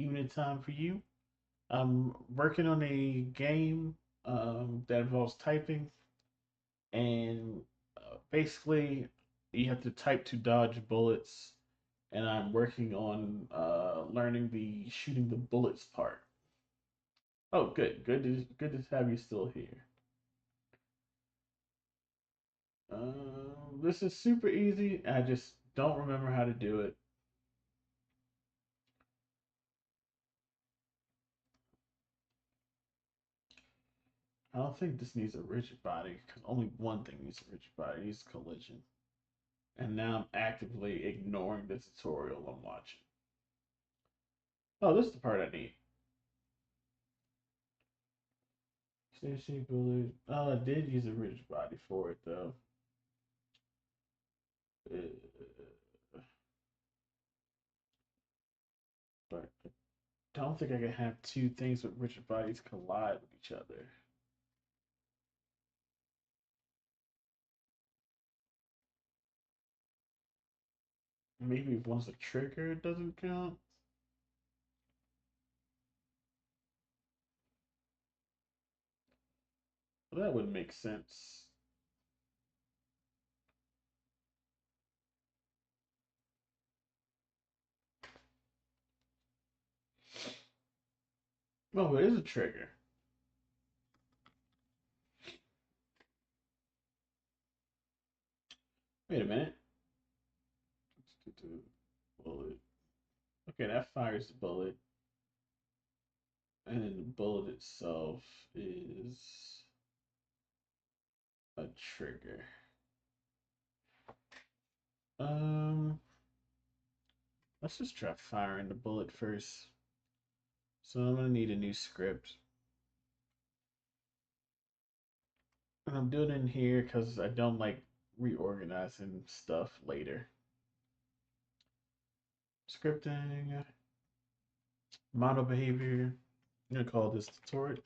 evening time for you, I'm working on a game that involves typing, and basically you have to type to dodge bullets. And I'm working on learning the shooting the bullets part. Oh, good, good to have you still here. This is super easy. I just don't remember how to do it. I don't think this needs a rigid body because only one thing needs a rigid body. It needs collision. And now I'm actively ignoring the tutorial I'm watching. Oh, this is the part I need. Station bullet. Oh, I did use a rigid body for it though. But I don't think I can have two things with rigid bodies collide with each other. Maybe if one's a trigger, it doesn't count. Well, that would make sense. Oh, it is a trigger. Wait a minute. Bullet. Okay, that fires the bullet. And then the bullet itself is a trigger. Um, let's just try firing the bullet first. So I'm gonna need a new script. And I'm doing it in here because I don't like reorganizing stuff later. Scripting, model behavior. I'm gonna call this tutorial.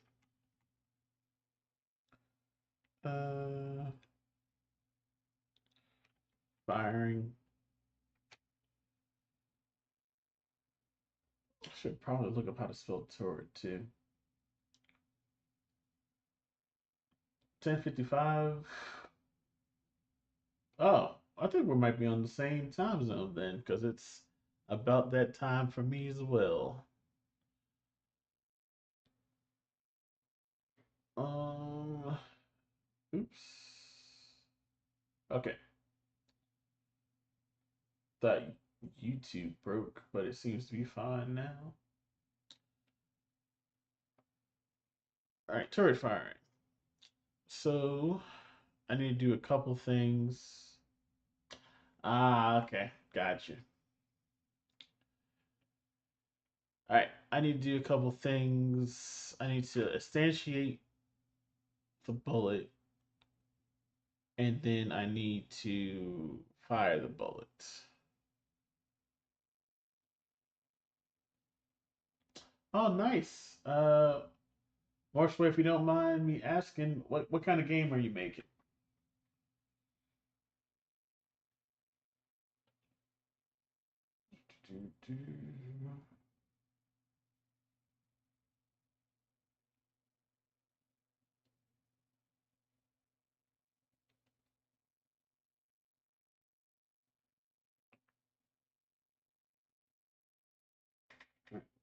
Uh, firing. I should probably look up how to spell tort too. 10:55. Oh, I think we might be on the same time zone then, because it's about that time for me as well. Um, oops. Okay, thought YouTube broke, but it seems to be fine now. All right, turret firing. So I need to do a couple things. Ah, okay, gotcha. All right, I need to do a couple things. I need to instantiate the bullet, and then I need to fire the bullet. Oh, nice. Marshall, if you don't mind me asking, what kind of game are you making?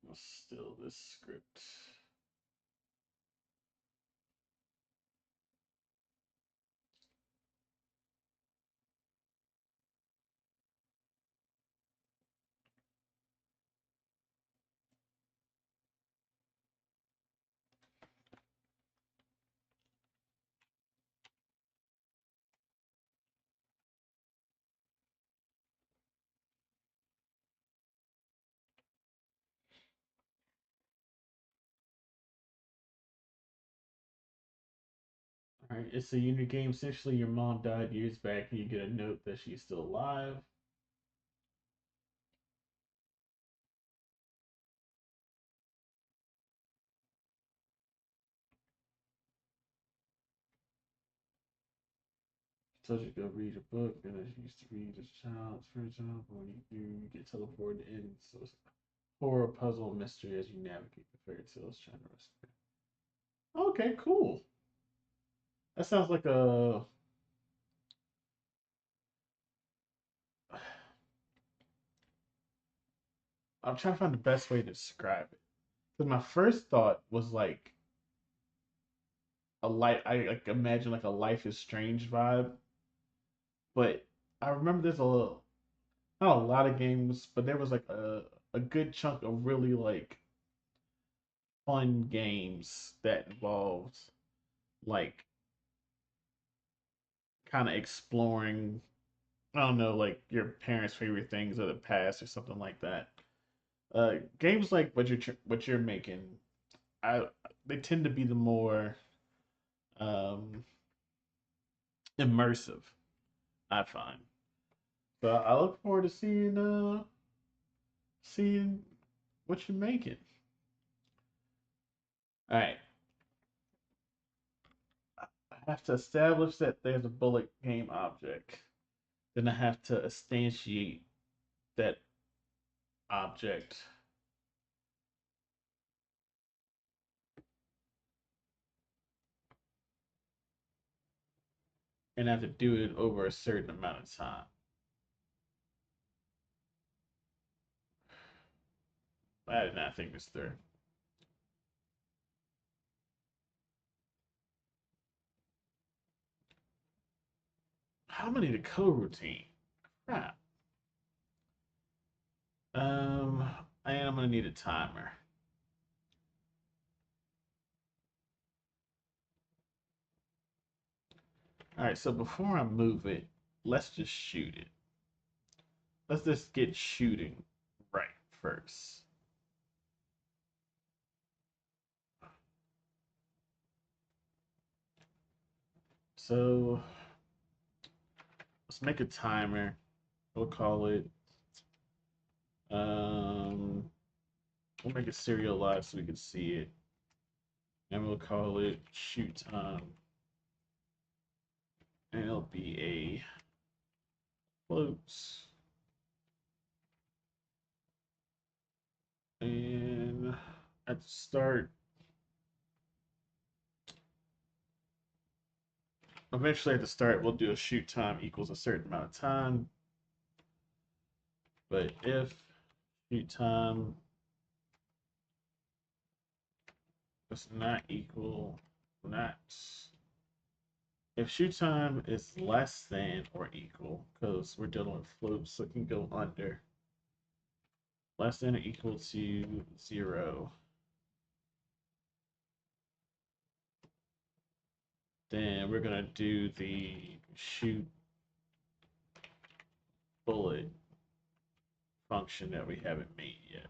Let's steal this script. All right, it's a unit game. Essentially, your mom died years back, and you get a note that she's still alive. Tells you to go read a book, and as you used to read as a child, for example, when you do, you get teleported in. So it's horror, puzzle, mystery as you navigate the fairy tales trying to rescue. Okay, cool. That sounds like a. I'm trying to find the best way to describe it. Because my first thought was like a light. I like imagine like a Life is Strange vibe, but I remember there's not a lot of games, but there was like a good chunk of really like fun games that involved like kind of exploring, I don't know, like your parents' favorite things of the past or something like that. Games like what you're making, I they tend to be the more um, immersive. I find. So I look forward to seeing what you're making. All right, I have to establish that there's a bullet game object. Then I have to instantiate that object, and I have to do it over a certain amount of time. I did not think this through. How many to code routine? Crap. Um, and I'm gonna need a timer. All right, so before I move it, let's just shoot it. Let's just get shooting right first. So let's make a timer. We'll call it. Um, we'll make it serialized so we can see it, and we'll call it shoot time. And it'll be a floats. And at the start, eventually at the start, we'll do a shoot time equals a certain amount of time. But if shoot time does not equal, not, if shoot time is less than or equal, because we're dealing with floats, so it can go under, less than or equal to 0, then we're going to do the shoot bullet function that we haven't made yet.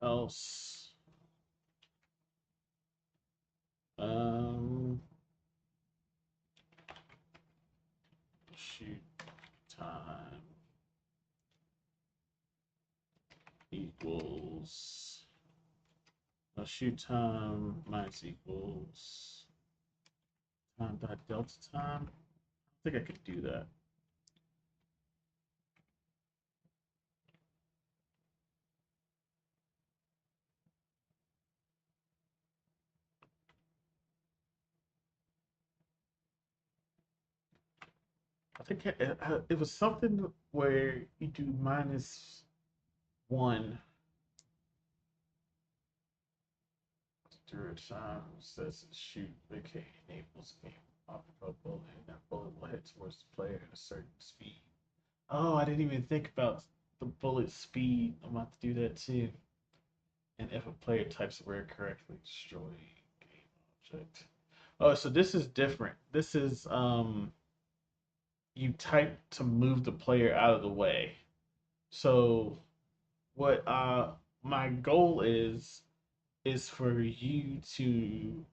Else, um, shoot time equals, shoot time minus equals time dot delta time. I think I could do that. I think it was something where you do -1 through time says shoot okay enables game off of a bullet and that bullet will hit towards the player at a certain speed. Oh, I didn't even think about the bullet speed. I'm about to do that too. And if a player types the word correctly, destroy game object. Oh, so this is different. This is you type to move the player out of the way. So what my goal is for you to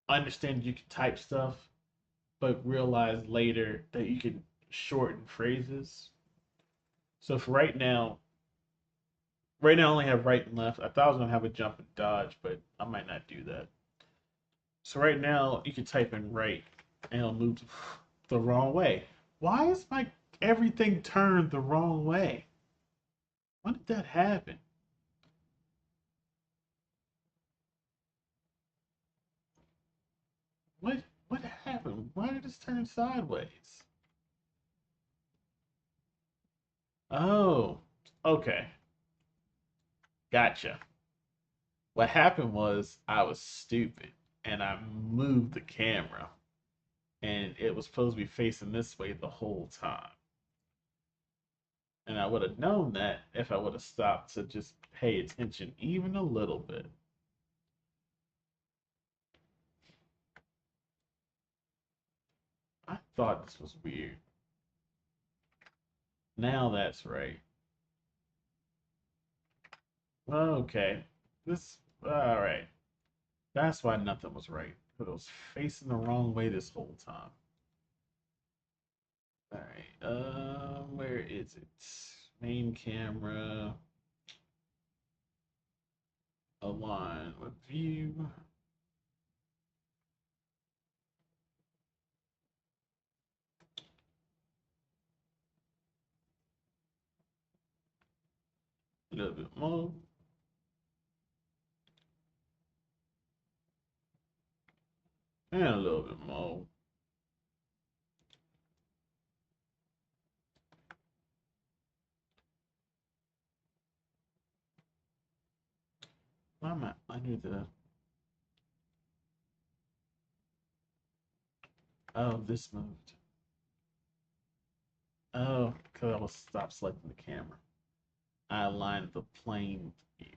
understand you can type stuff, but realize later that you can shorten phrases. So for right now I only have right and left. I thought I was gonna have a jump and dodge, but I might not do that. So right now you can type in right and it'll move the wrong way. Why is my everything turned the wrong way? When did that happen? What happened? Why did this turn sideways? Oh, okay. Gotcha. What happened was I was stupid and I moved the camera and it was supposed to be facing this way the whole time. And I would have known that if I would have stopped to just pay attention even a little bit. thought this was weird. Now that's right. Okay. This, all right. That's why nothing was right. It was facing the wrong way this whole time. All right. Where is it? Main camera, align with view. A little bit more. And a little bit more. Why am I under the? Oh, this moved. Oh, because I was stop selecting the camera. I aligned the plane view.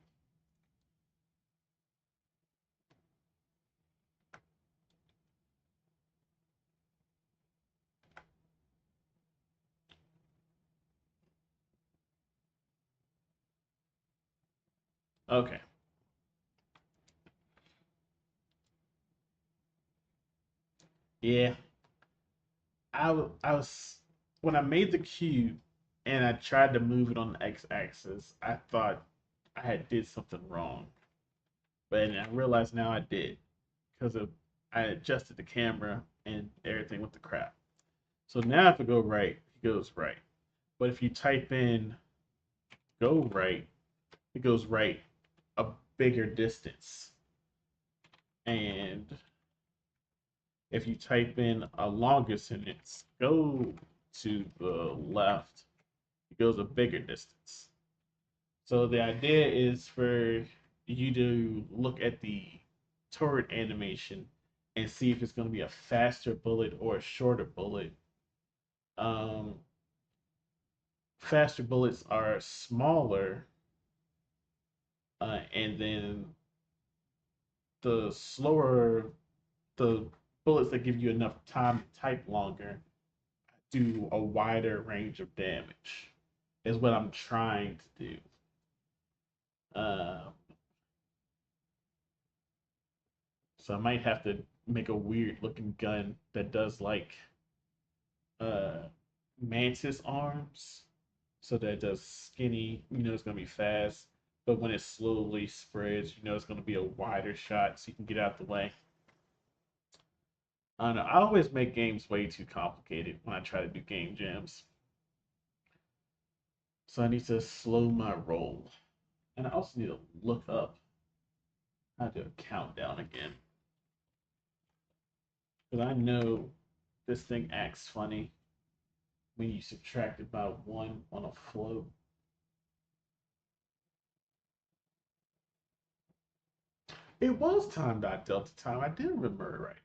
Okay. Yeah. I was when I made the cube and I tried to move it on the x-axis, I thought I had did something wrong. But I realized now I did because of I adjusted the camera and everything with the crap. So now if I go right, it goes right. But if you type in go right, it goes right a bigger distance. And if you type in a longer sentence, go to the left, it goes a bigger distance. So the idea is for you to look at the turret animation and see if it's going to be a faster bullet or a shorter bullet. Um, Faster bullets are smaller, and then the slower the bullets that give you enough time to type longer do a wider range of damage. Is what I'm trying to do. Uh, so I might have to make a weird looking gun that does like uh, mantis arms, so that it does skinny. You know, it's gonna be fast, but when it slowly spreads, you know, it's gonna be a wider shot, so you can get out the way. I don't know. I always make games way too complicated when I try to do game jams. So I need to slow my roll. And I also need to look up how to do a countdown again. Because I know this thing acts funny when you subtract it by one on a float. It was time dot delta time. I did remember it right.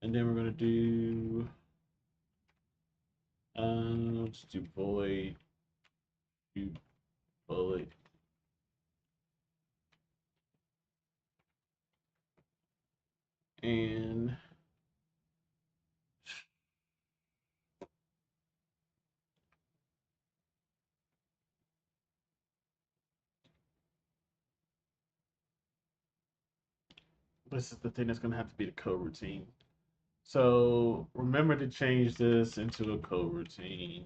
And then we're gonna do let's do void, do bullet, and this is the thing that's gonna have to be the coroutine. So remember to change this into a coroutine.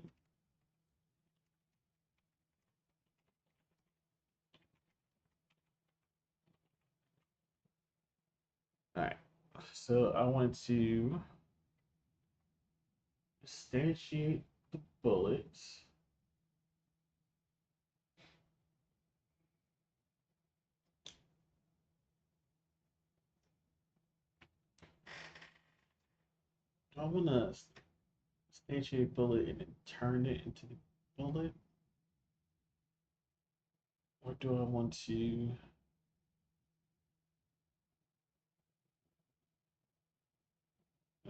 All right. So I want to instantiate the bullets. Do I want to instantiate bullet and then turn it into the bullet? Or do I want to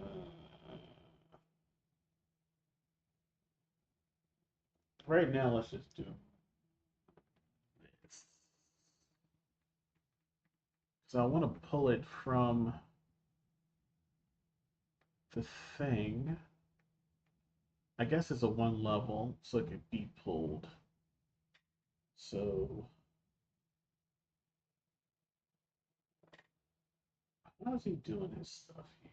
uh, right now, let's just do this. So I want to pull it from the thing. I guess it's a one level, so it could be pulled. So how is he doing his stuff here?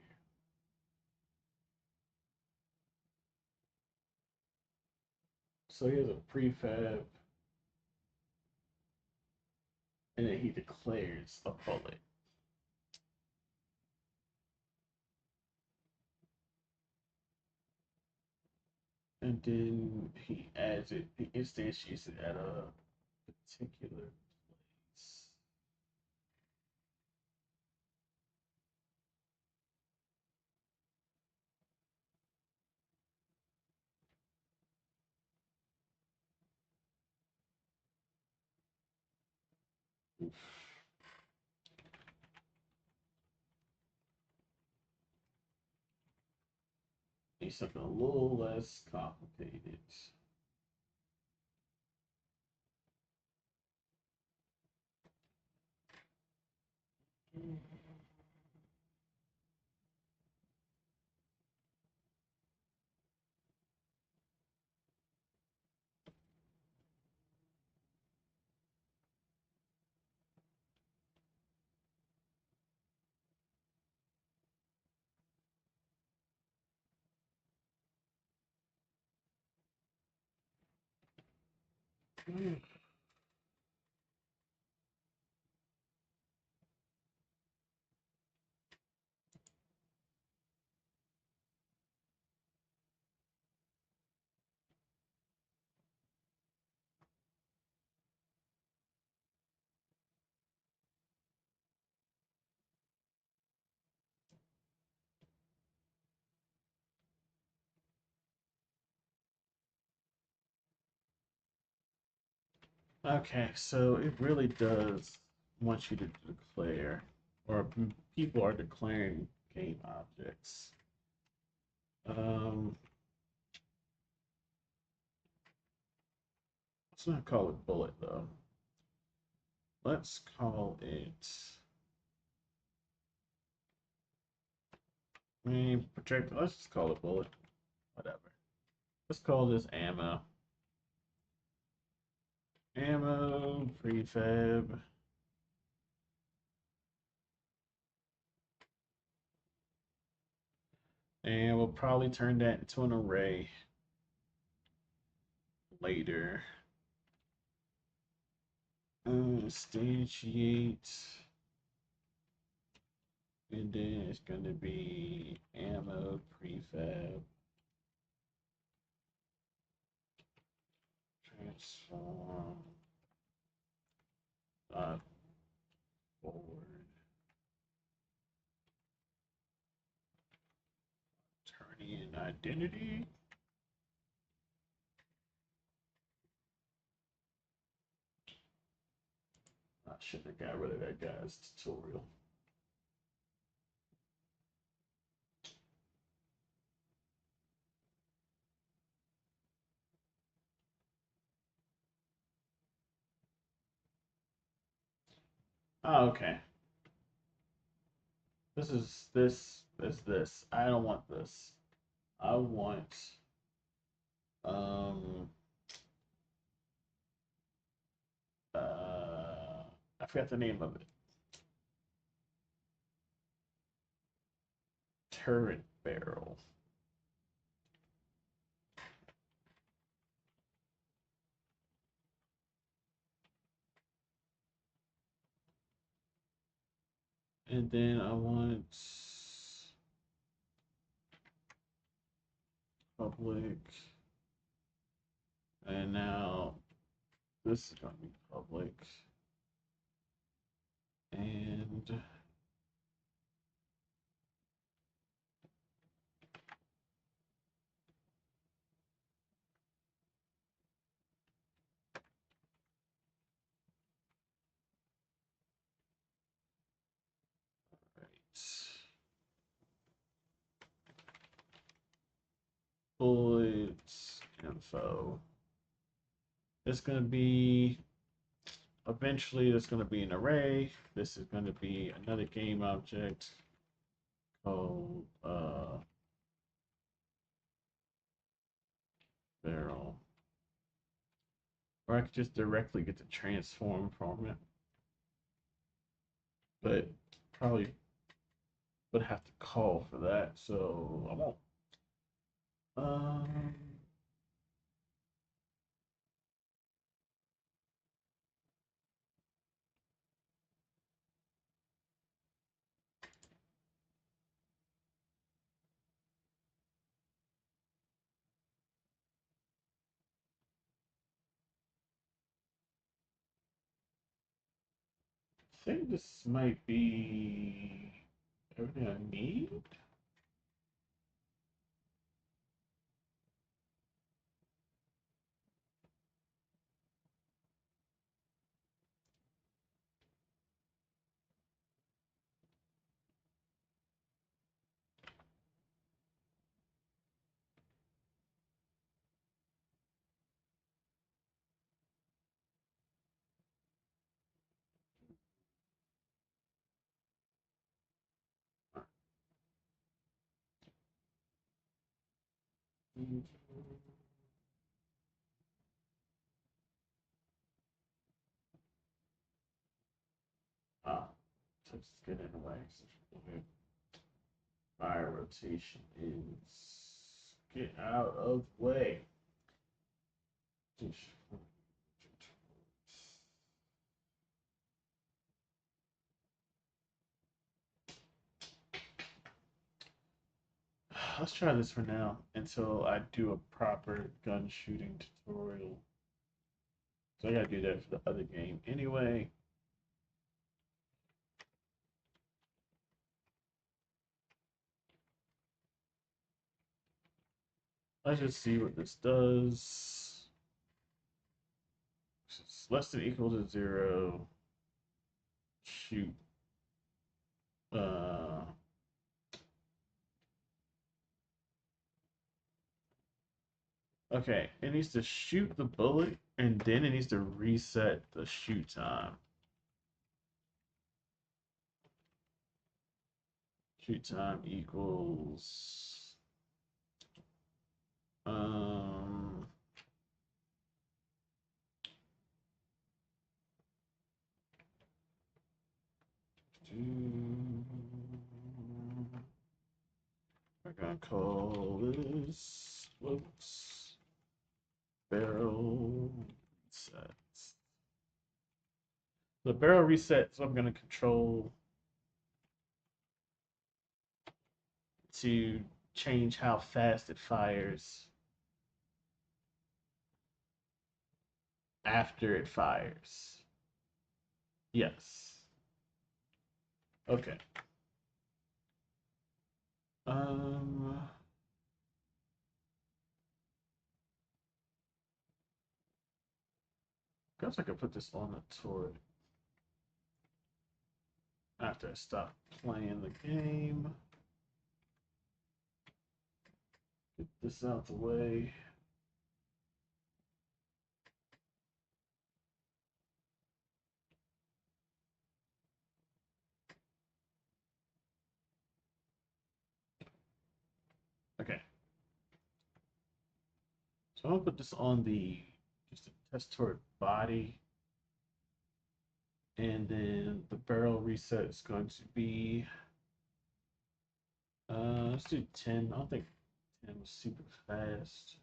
So he has a prefab, and then he declares a bullet. And then he adds it, he instantiates it at a particular place. Need something a little less complicated. Okay, so it really does want you to declare, or people are declaring game objects. Um, let's not call it bullet though. Let's call it. I mean, projector. Let's just call it bullet. Whatever. Let's call this ammo. Ammo prefab. And we'll probably turn that into an array later. Instantiate. And then it's going to be ammo prefab. Transform. Forward. Turn in identity. I should have got rid of that guy's tutorial. Oh, okay. This. I don't want this. I want um I forgot the name of it. Turret barrel. And then I want public. And now this is gonna be public. And right. Bullets info. It's going to be eventually there's going to be an array. This is going to be another game object called barrel. Or I could just directly get the transform from it, but probably would have to call for that. So I won't. Um, I think this might be everything I need. Ah, so it's good anyway. Fire rotation is get out of the way. Let's try this for now until I do a proper gun shooting tutorial. So I gotta do that for the other game anyway. Let's just see what this does. It's less than equal to 0. Shoot. Uh, okay, it needs to shoot the bullet and then it needs to reset the shoot time. Shoot time equals um we're gonna call this whoops barrel resets. The barrel reset, so I'm gonna control to change how fast it fires after it fires. Yes. Okay. Um, guess I could put this on the tour after I stop playing the game. Get this out the way. Okay. So I'm gonna put this on the just a test toward body. And then the barrel reset is going to be let's do 10. I don't think 10 was super fast.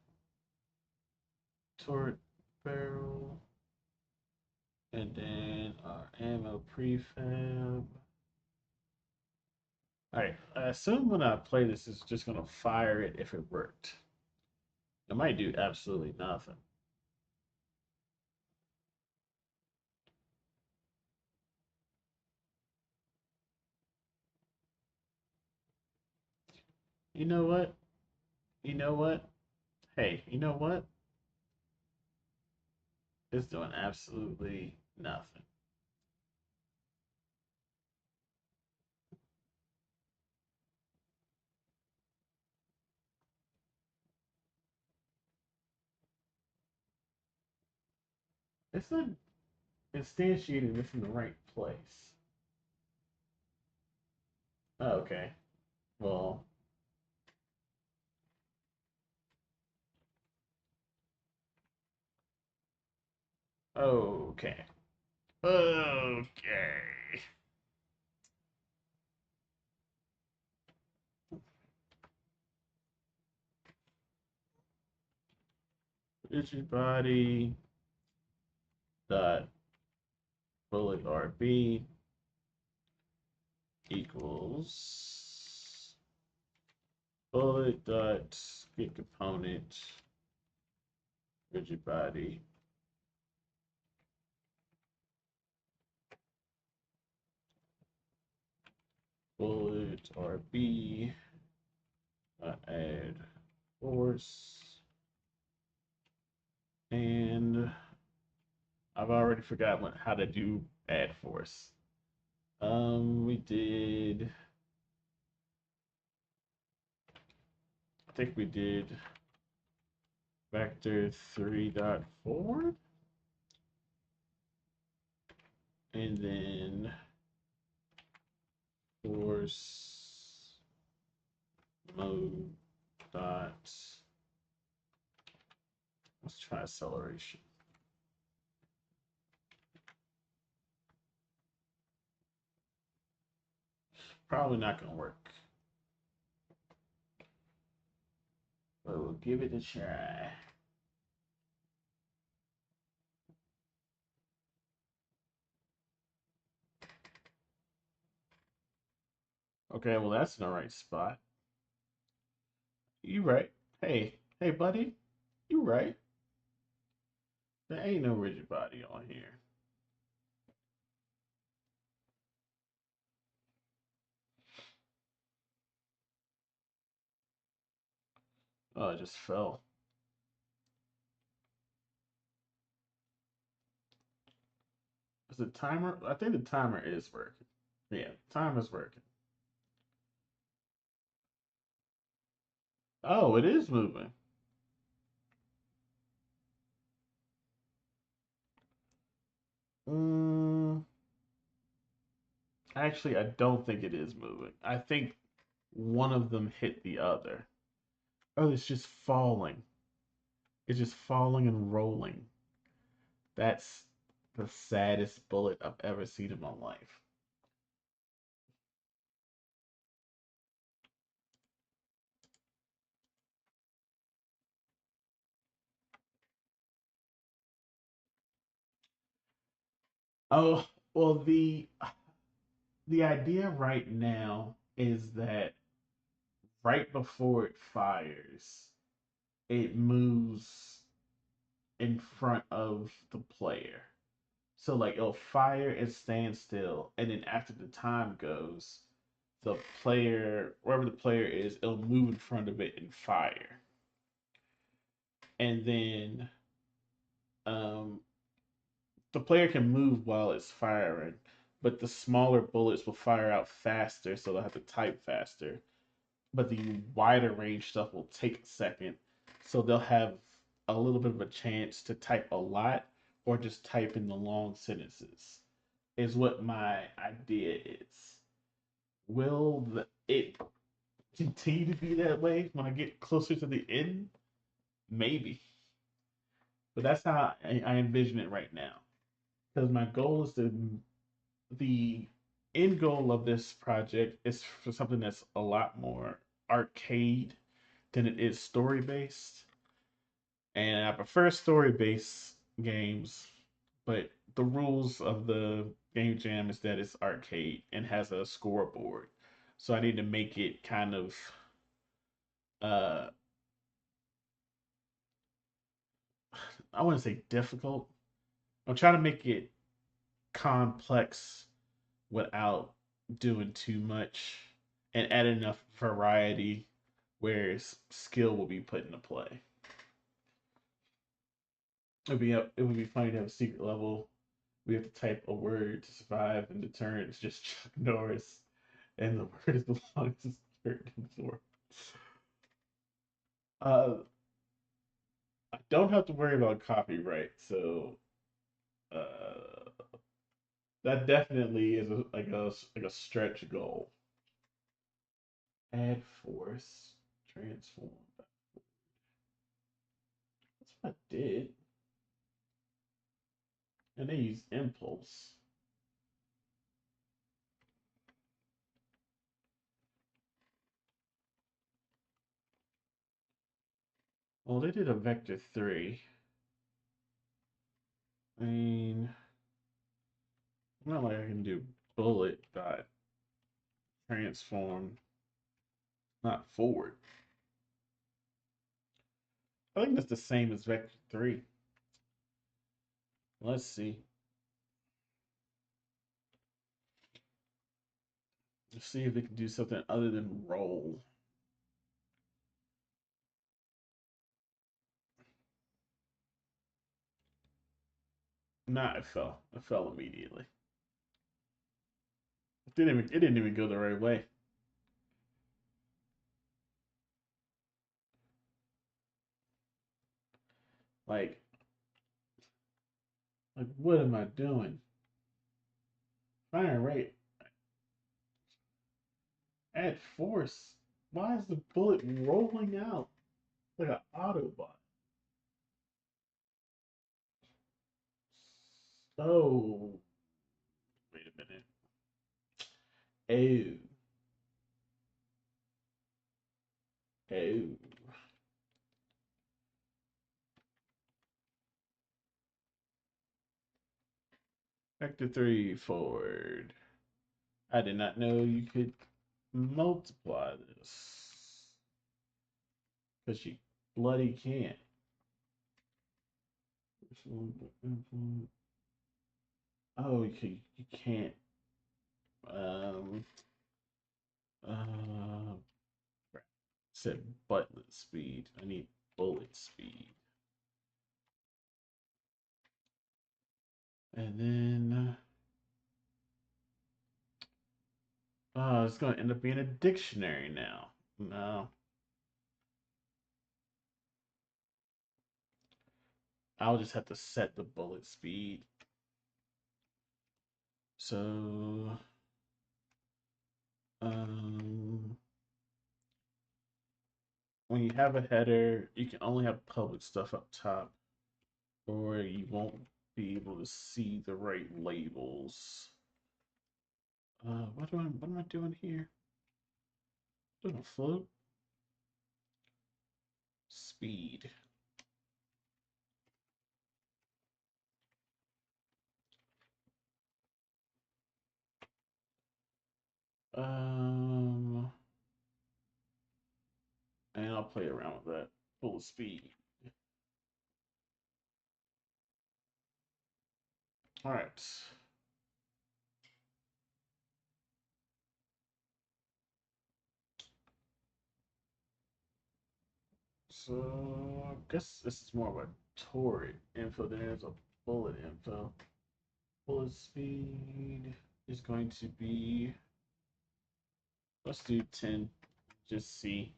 Toward barrel. And then our ammo prefab. Alright, I assume when I play this, it's just gonna fire it if it worked. It might do absolutely nothing. You know what? You know what? Hey, you know what? It's doing absolutely nothing. It's not instantiating this in the right place. Oh, okay. Well, okay. Okay. Rigid body dot bullet RB equals bullet dot get component rigid body bullet RB add force, and I've already forgotten how to do add force. We did. I think we did vector 3 dot forward, and then force mode dot. Let's try acceleration. Probably not gonna work, but we'll give it a try. Okay, well that's in the right spot. You right. Hey, buddy. You right. There ain't no rigid body on here. Oh, it just fell. Is the timer? I think the timer is working. Yeah, timer's working. Oh, it is moving. Mm, actually, I don't think it is moving. I think one of them hit the other. Oh, it's just falling. It's just falling and rolling. That's the saddest bullet I've ever seen in my life. Oh, well, the idea right now is that right before it fires, it moves in front of the player. So like it'll fire and stand still, and then after the time goes, the player, wherever the player is, it'll move in front of it and fire. And then um, the player can move while it's firing, but the smaller bullets will fire out faster, so they'll have to type faster. But the wider range stuff will take a second, so they'll have a little bit of a chance to type a lot or just type in the long sentences. Is what my idea is. Will it continue to be that way when I get closer to the end? Maybe, but that's how I envision it right now. Because my goal is to the end goal of this project is for something that's a lot more arcade than it is story based. And I prefer story based games, but the rules of the game jam is that it's arcade and has a scoreboard. So I need to make it kind of uh I wouldn't say difficult. I'm trying to make it complex without doing too much and add enough variety where skill will be put into play. It would be funny to have a secret level. We have to type a word to survive, and the turn is just Chuck Norris, and the word is the longest word in the world. Uh, I don't have to worry about copyright, so Uh, that definitely is like a stretch goal. Add force, transform. That's what I did. And they use impulse. Well, they did a vector 3. I mean, not like I can do bullet dot transform, not forward. I think that's the same as vector 3. Let's see. Let's see if they can do something other than roll. Nah, it fell. It fell immediately. It didn't even go the right way. Like, what am I doing? Fire rate. Add force. Why is the bullet rolling out like an Autobot? Oh, wait a minute. Oh, oh. Vector 3 forward. I did not know you could multiply this. Because you bloody can't. Oh, you can't. Um, uh, said button speed. I need bullet speed. And then, it's going to end up being a dictionary now. No, I'll just have to set the bullet speed. So, um, when you have a header, you can only have public stuff up top, or you won't be able to see the right labels. What am I doing here? Doing a float? Speed. Um, and I'll play around with that. Full speed. All right. So I guess this is more of a torrid info than it is a bullet info. Bullet speed is going to be, let's do 10. Just see.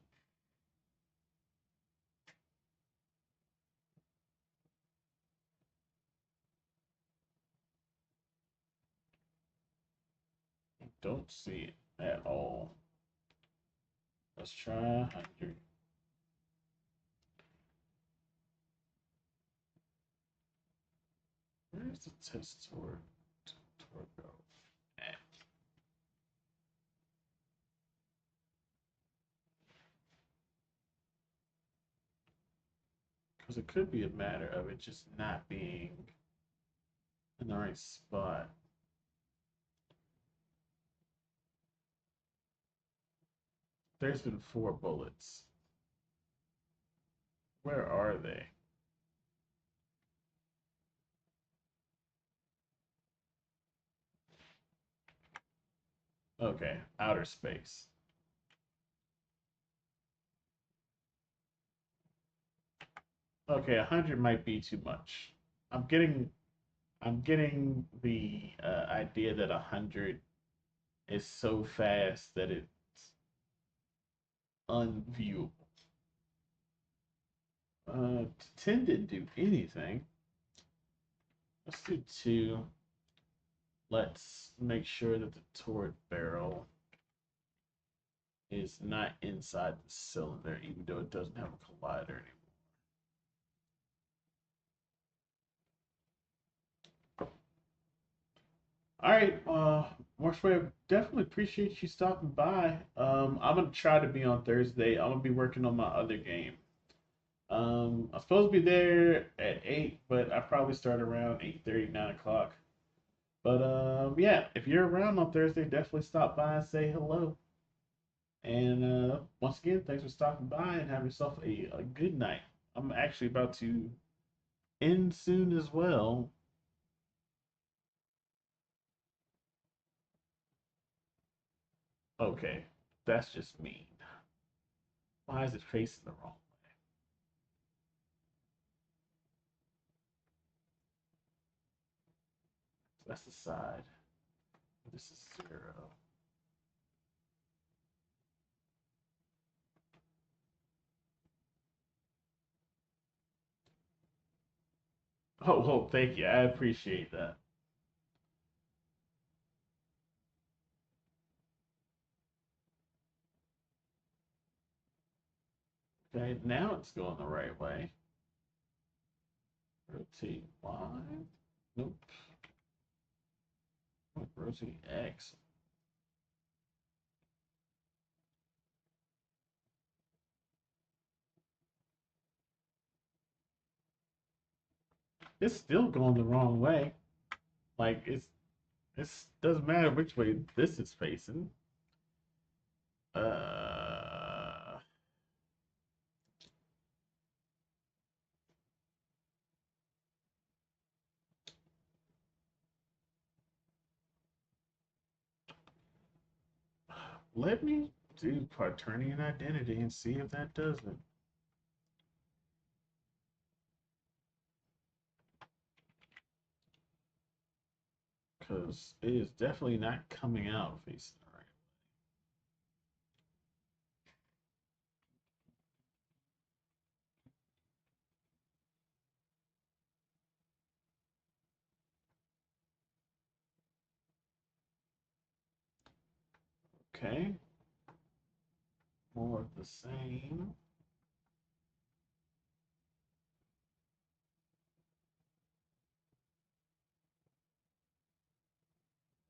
I don't see it at all. Let's try 100. Where's the test torrid? Torrid go? Because it could be a matter of it just not being in the right spot. There's been 4 bullets. Where are they? Okay, outer space. Okay, 100 might be too much. I'm getting I'm getting the idea that 100 is so fast that it's unviewable. 10 didn't do anything. Let's do two. Let's make sure that the turret barrel is not inside the cylinder, even though it doesn't have a collider anymore. All right, Morse definitely appreciate you stopping by. I'm gonna try to be on Thursday. I'm gonna be working on my other game. I'm supposed to be there at 8, but I probably start around 8:30, 9 o'clock. But yeah, if you're around on Thursday, definitely stop by and say hello. And once again, thanks for stopping by and have yourself a good night. I'm actually about to end soon as well. Okay, that's just mean. Why is it facing the wrong way? So that's the side. This is 0. Oh, thank you. I appreciate that. Okay, now it's going the right way. Rotate Y. Nope. Rotate X. It's still going the wrong way. Like it doesn't matter which way this is facing. Uh, Let me do quaternion identity and see if that does it. Because it is definitely not coming out facing the right. Okay, more of the same.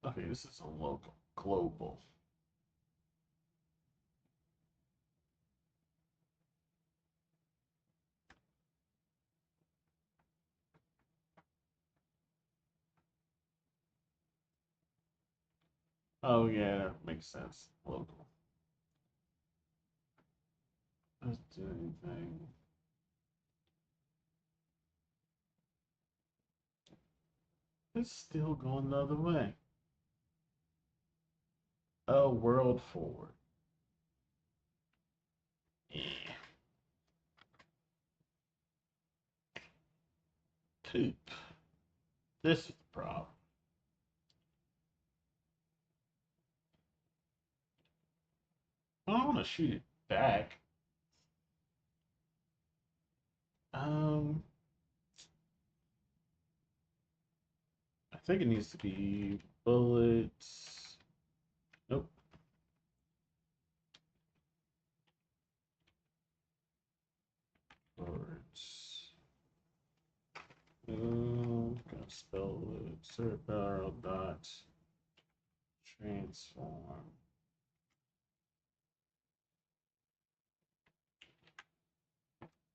Okay, this is a local, global. Oh yeah, that makes sense. Local. Let's do anything. It's still going the other way. Oh, world forward. Yeah. Poop. This is the problem. I don't want to shoot it back. Um, I think it needs to be bullets. Nope. Bullets. Gonna spell it. Insert barrel dot transform.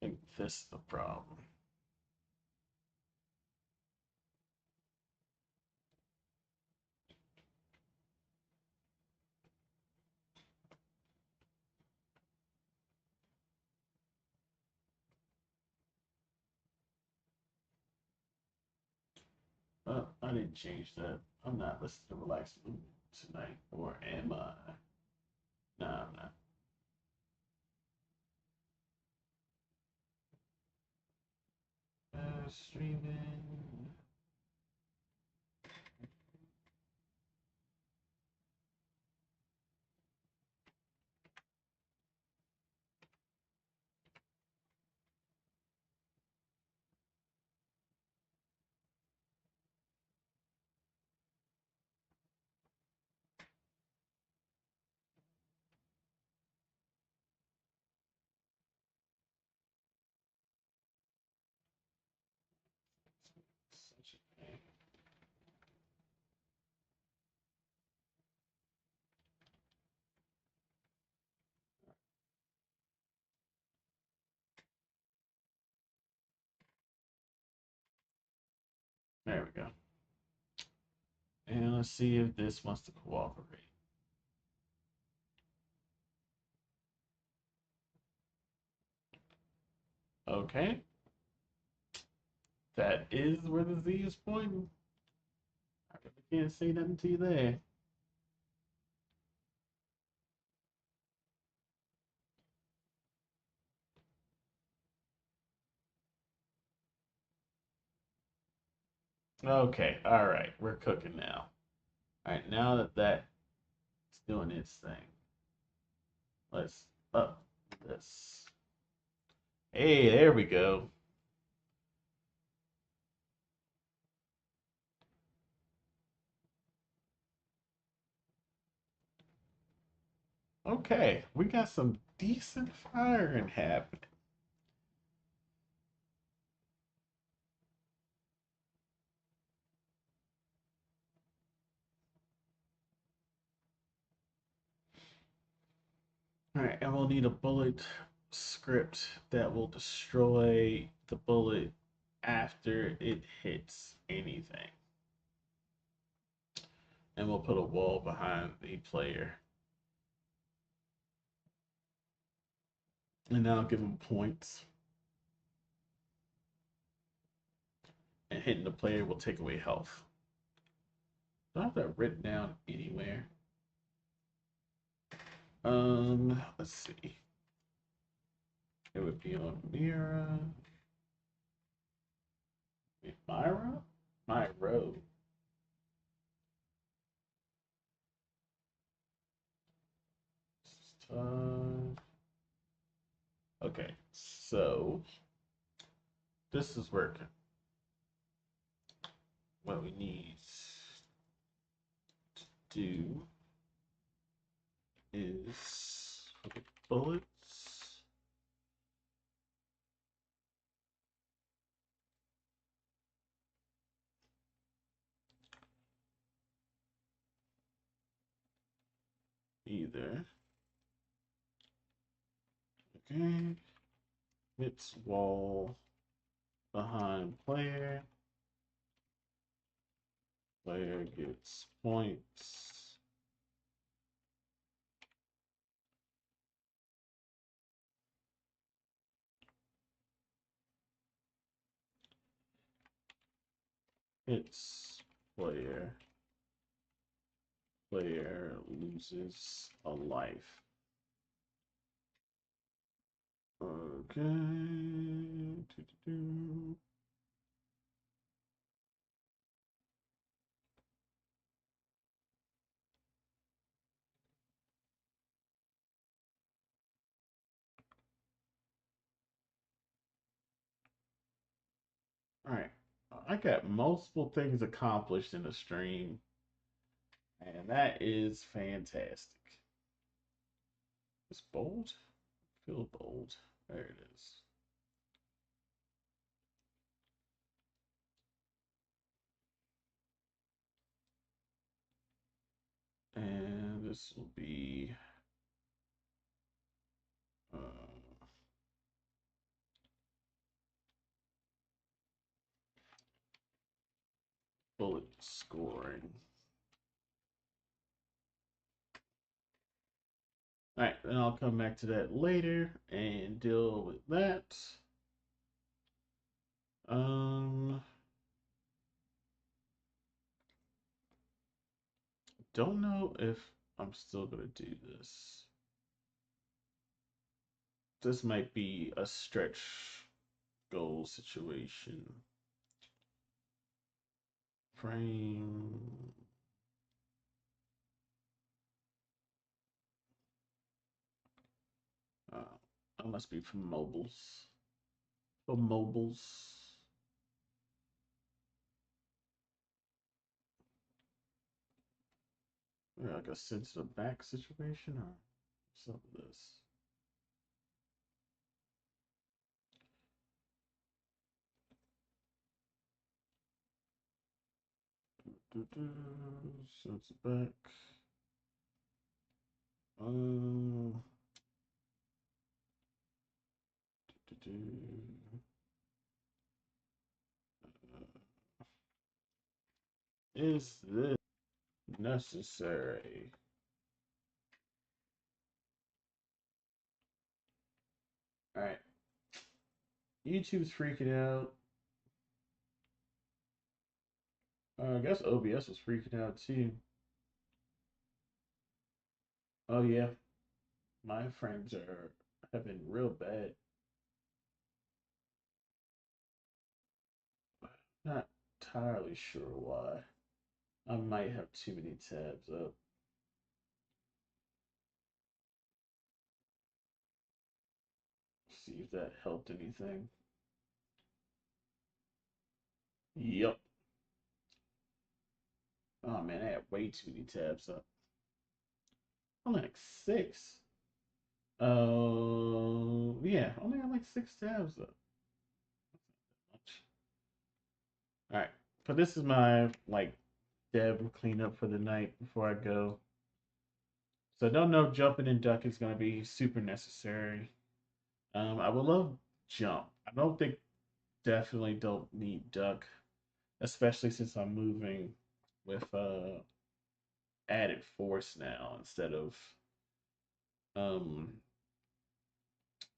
I think this is the problem. I didn't change that. I'm not listening to Relax Movement tonight, or am I? Nah, I'm not. Streaming. There we go. And let's see if this wants to cooperate. Okay. That is where the Z is pointing. I really can't say nothing to you there. Okay, all right, we're cooking now. All right, now that that's doing its thing, let's up this. Hey, there we go. Okay, we got some decent firing happening. All right, and we'll need a bullet script that will destroy the bullet after it hits anything. And we'll put a wall behind the player. And now give them points. And hitting the player will take away health. Do I have that written down anywhere? Let's see. It would be on Mira. Wait, Myra? Myro. Okay, so this is working. What we need to do is bullets. Either. Okay. Hits wall behind player. Player gets points. Hits player. Player loses a life. Okay. All right. I got multiple things accomplished in the stream, and that is fantastic. It's bold. Feel bold. There it is. And this will be uh, bullet scoring. All right, then I'll come back to that later and deal with that. Um, don't know if I'm still gonna do this. This might be a stretch goal situation. Frame. I must be from mobiles. For mobiles. Yeah, like a sensitive back situation or something of this. Sensitive back. Um. Is this necessary? All right. YouTube's freaking out. I guess OBS was freaking out too. Oh yeah, my frames are have been real bad. Not entirely sure why. I might have too many tabs up. See if that helped anything. Yep. Oh man, I had way too many tabs up. I'm like six. Oh yeah, I only got like six tabs up. All right, but this is my like dev cleanup for the night before I go. So I don't know if jumping and duck is gonna be super necessary. I would love jump. I don't think definitely don't need duck, especially since I'm moving with added force now instead of um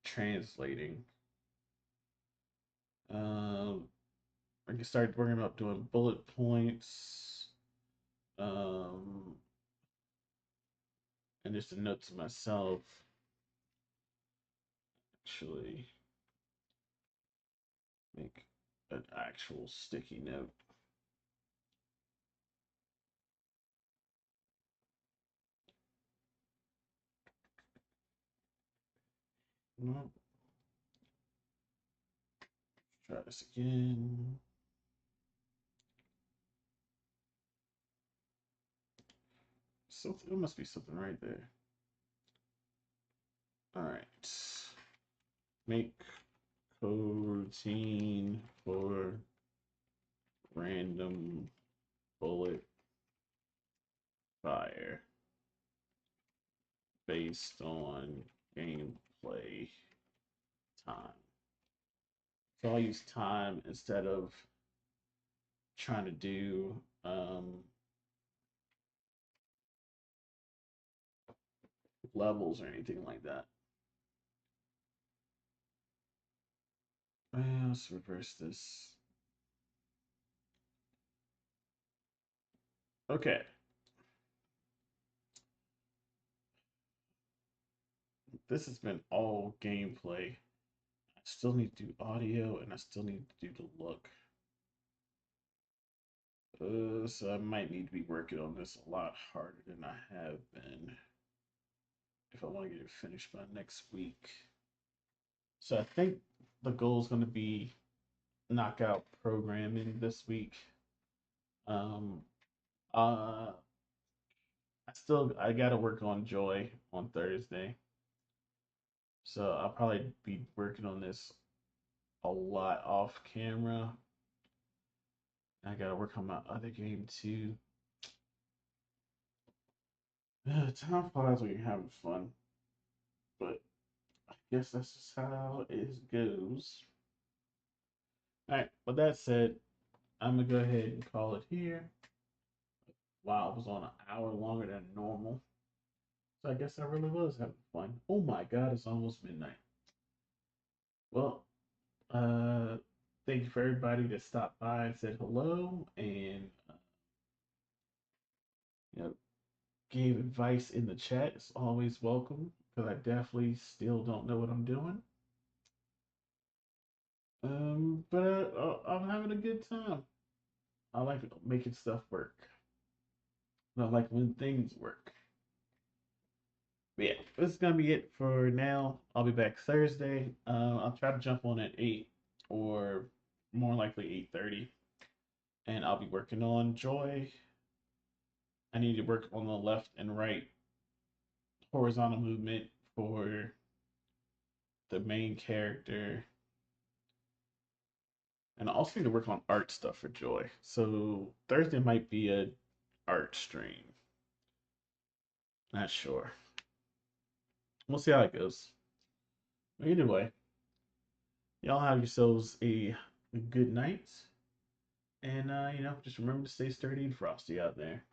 translating. Um, I can start worrying about doing bullet points. Um, and just a note to myself, actually make an actual sticky note. No, try this again. Something, there must be something right there. All right. Make coroutine for random bullet fire based on gameplay time. So I'll use time instead of trying to do levels or anything like that. Let's reverse this. Okay. This has been all gameplay. I still need to do audio and I still need to do the look. So I might need to be working on this a lot harder than I have been if I want to get it finished by next week. So I think the goal is going to be knockout programming this week. Um, I gotta work on Joy on Thursday, so I'll probably be working on this a lot off camera. I gotta work on my other game too. Time flies when you're having fun, but I guess that's just how it goes. All right, with that said, I'm gonna go ahead and call it here. Wow, it was on an hour longer than normal. So I guess I really was having fun. Oh my god, it's almost midnight. Well, uh, thank you for everybody that stopped by and said hello and you know gave advice in the chat. It's always welcome because I definitely still don't know what I'm doing. But I'm having a good time. I like making stuff work. I like when things work. But yeah, this is gonna be it for now. I'll be back Thursday. I'll try to jump on at 8 or more likely 8:30, and I'll be working on Joy. I need to work on the left and right horizontal movement for the main character, and I also need to work on art stuff for Joy. So Thursday might be a art stream. Not sure. We'll see how it goes. But either way, y'all have yourselves a good night, And just remember to stay sturdy and frosty out there.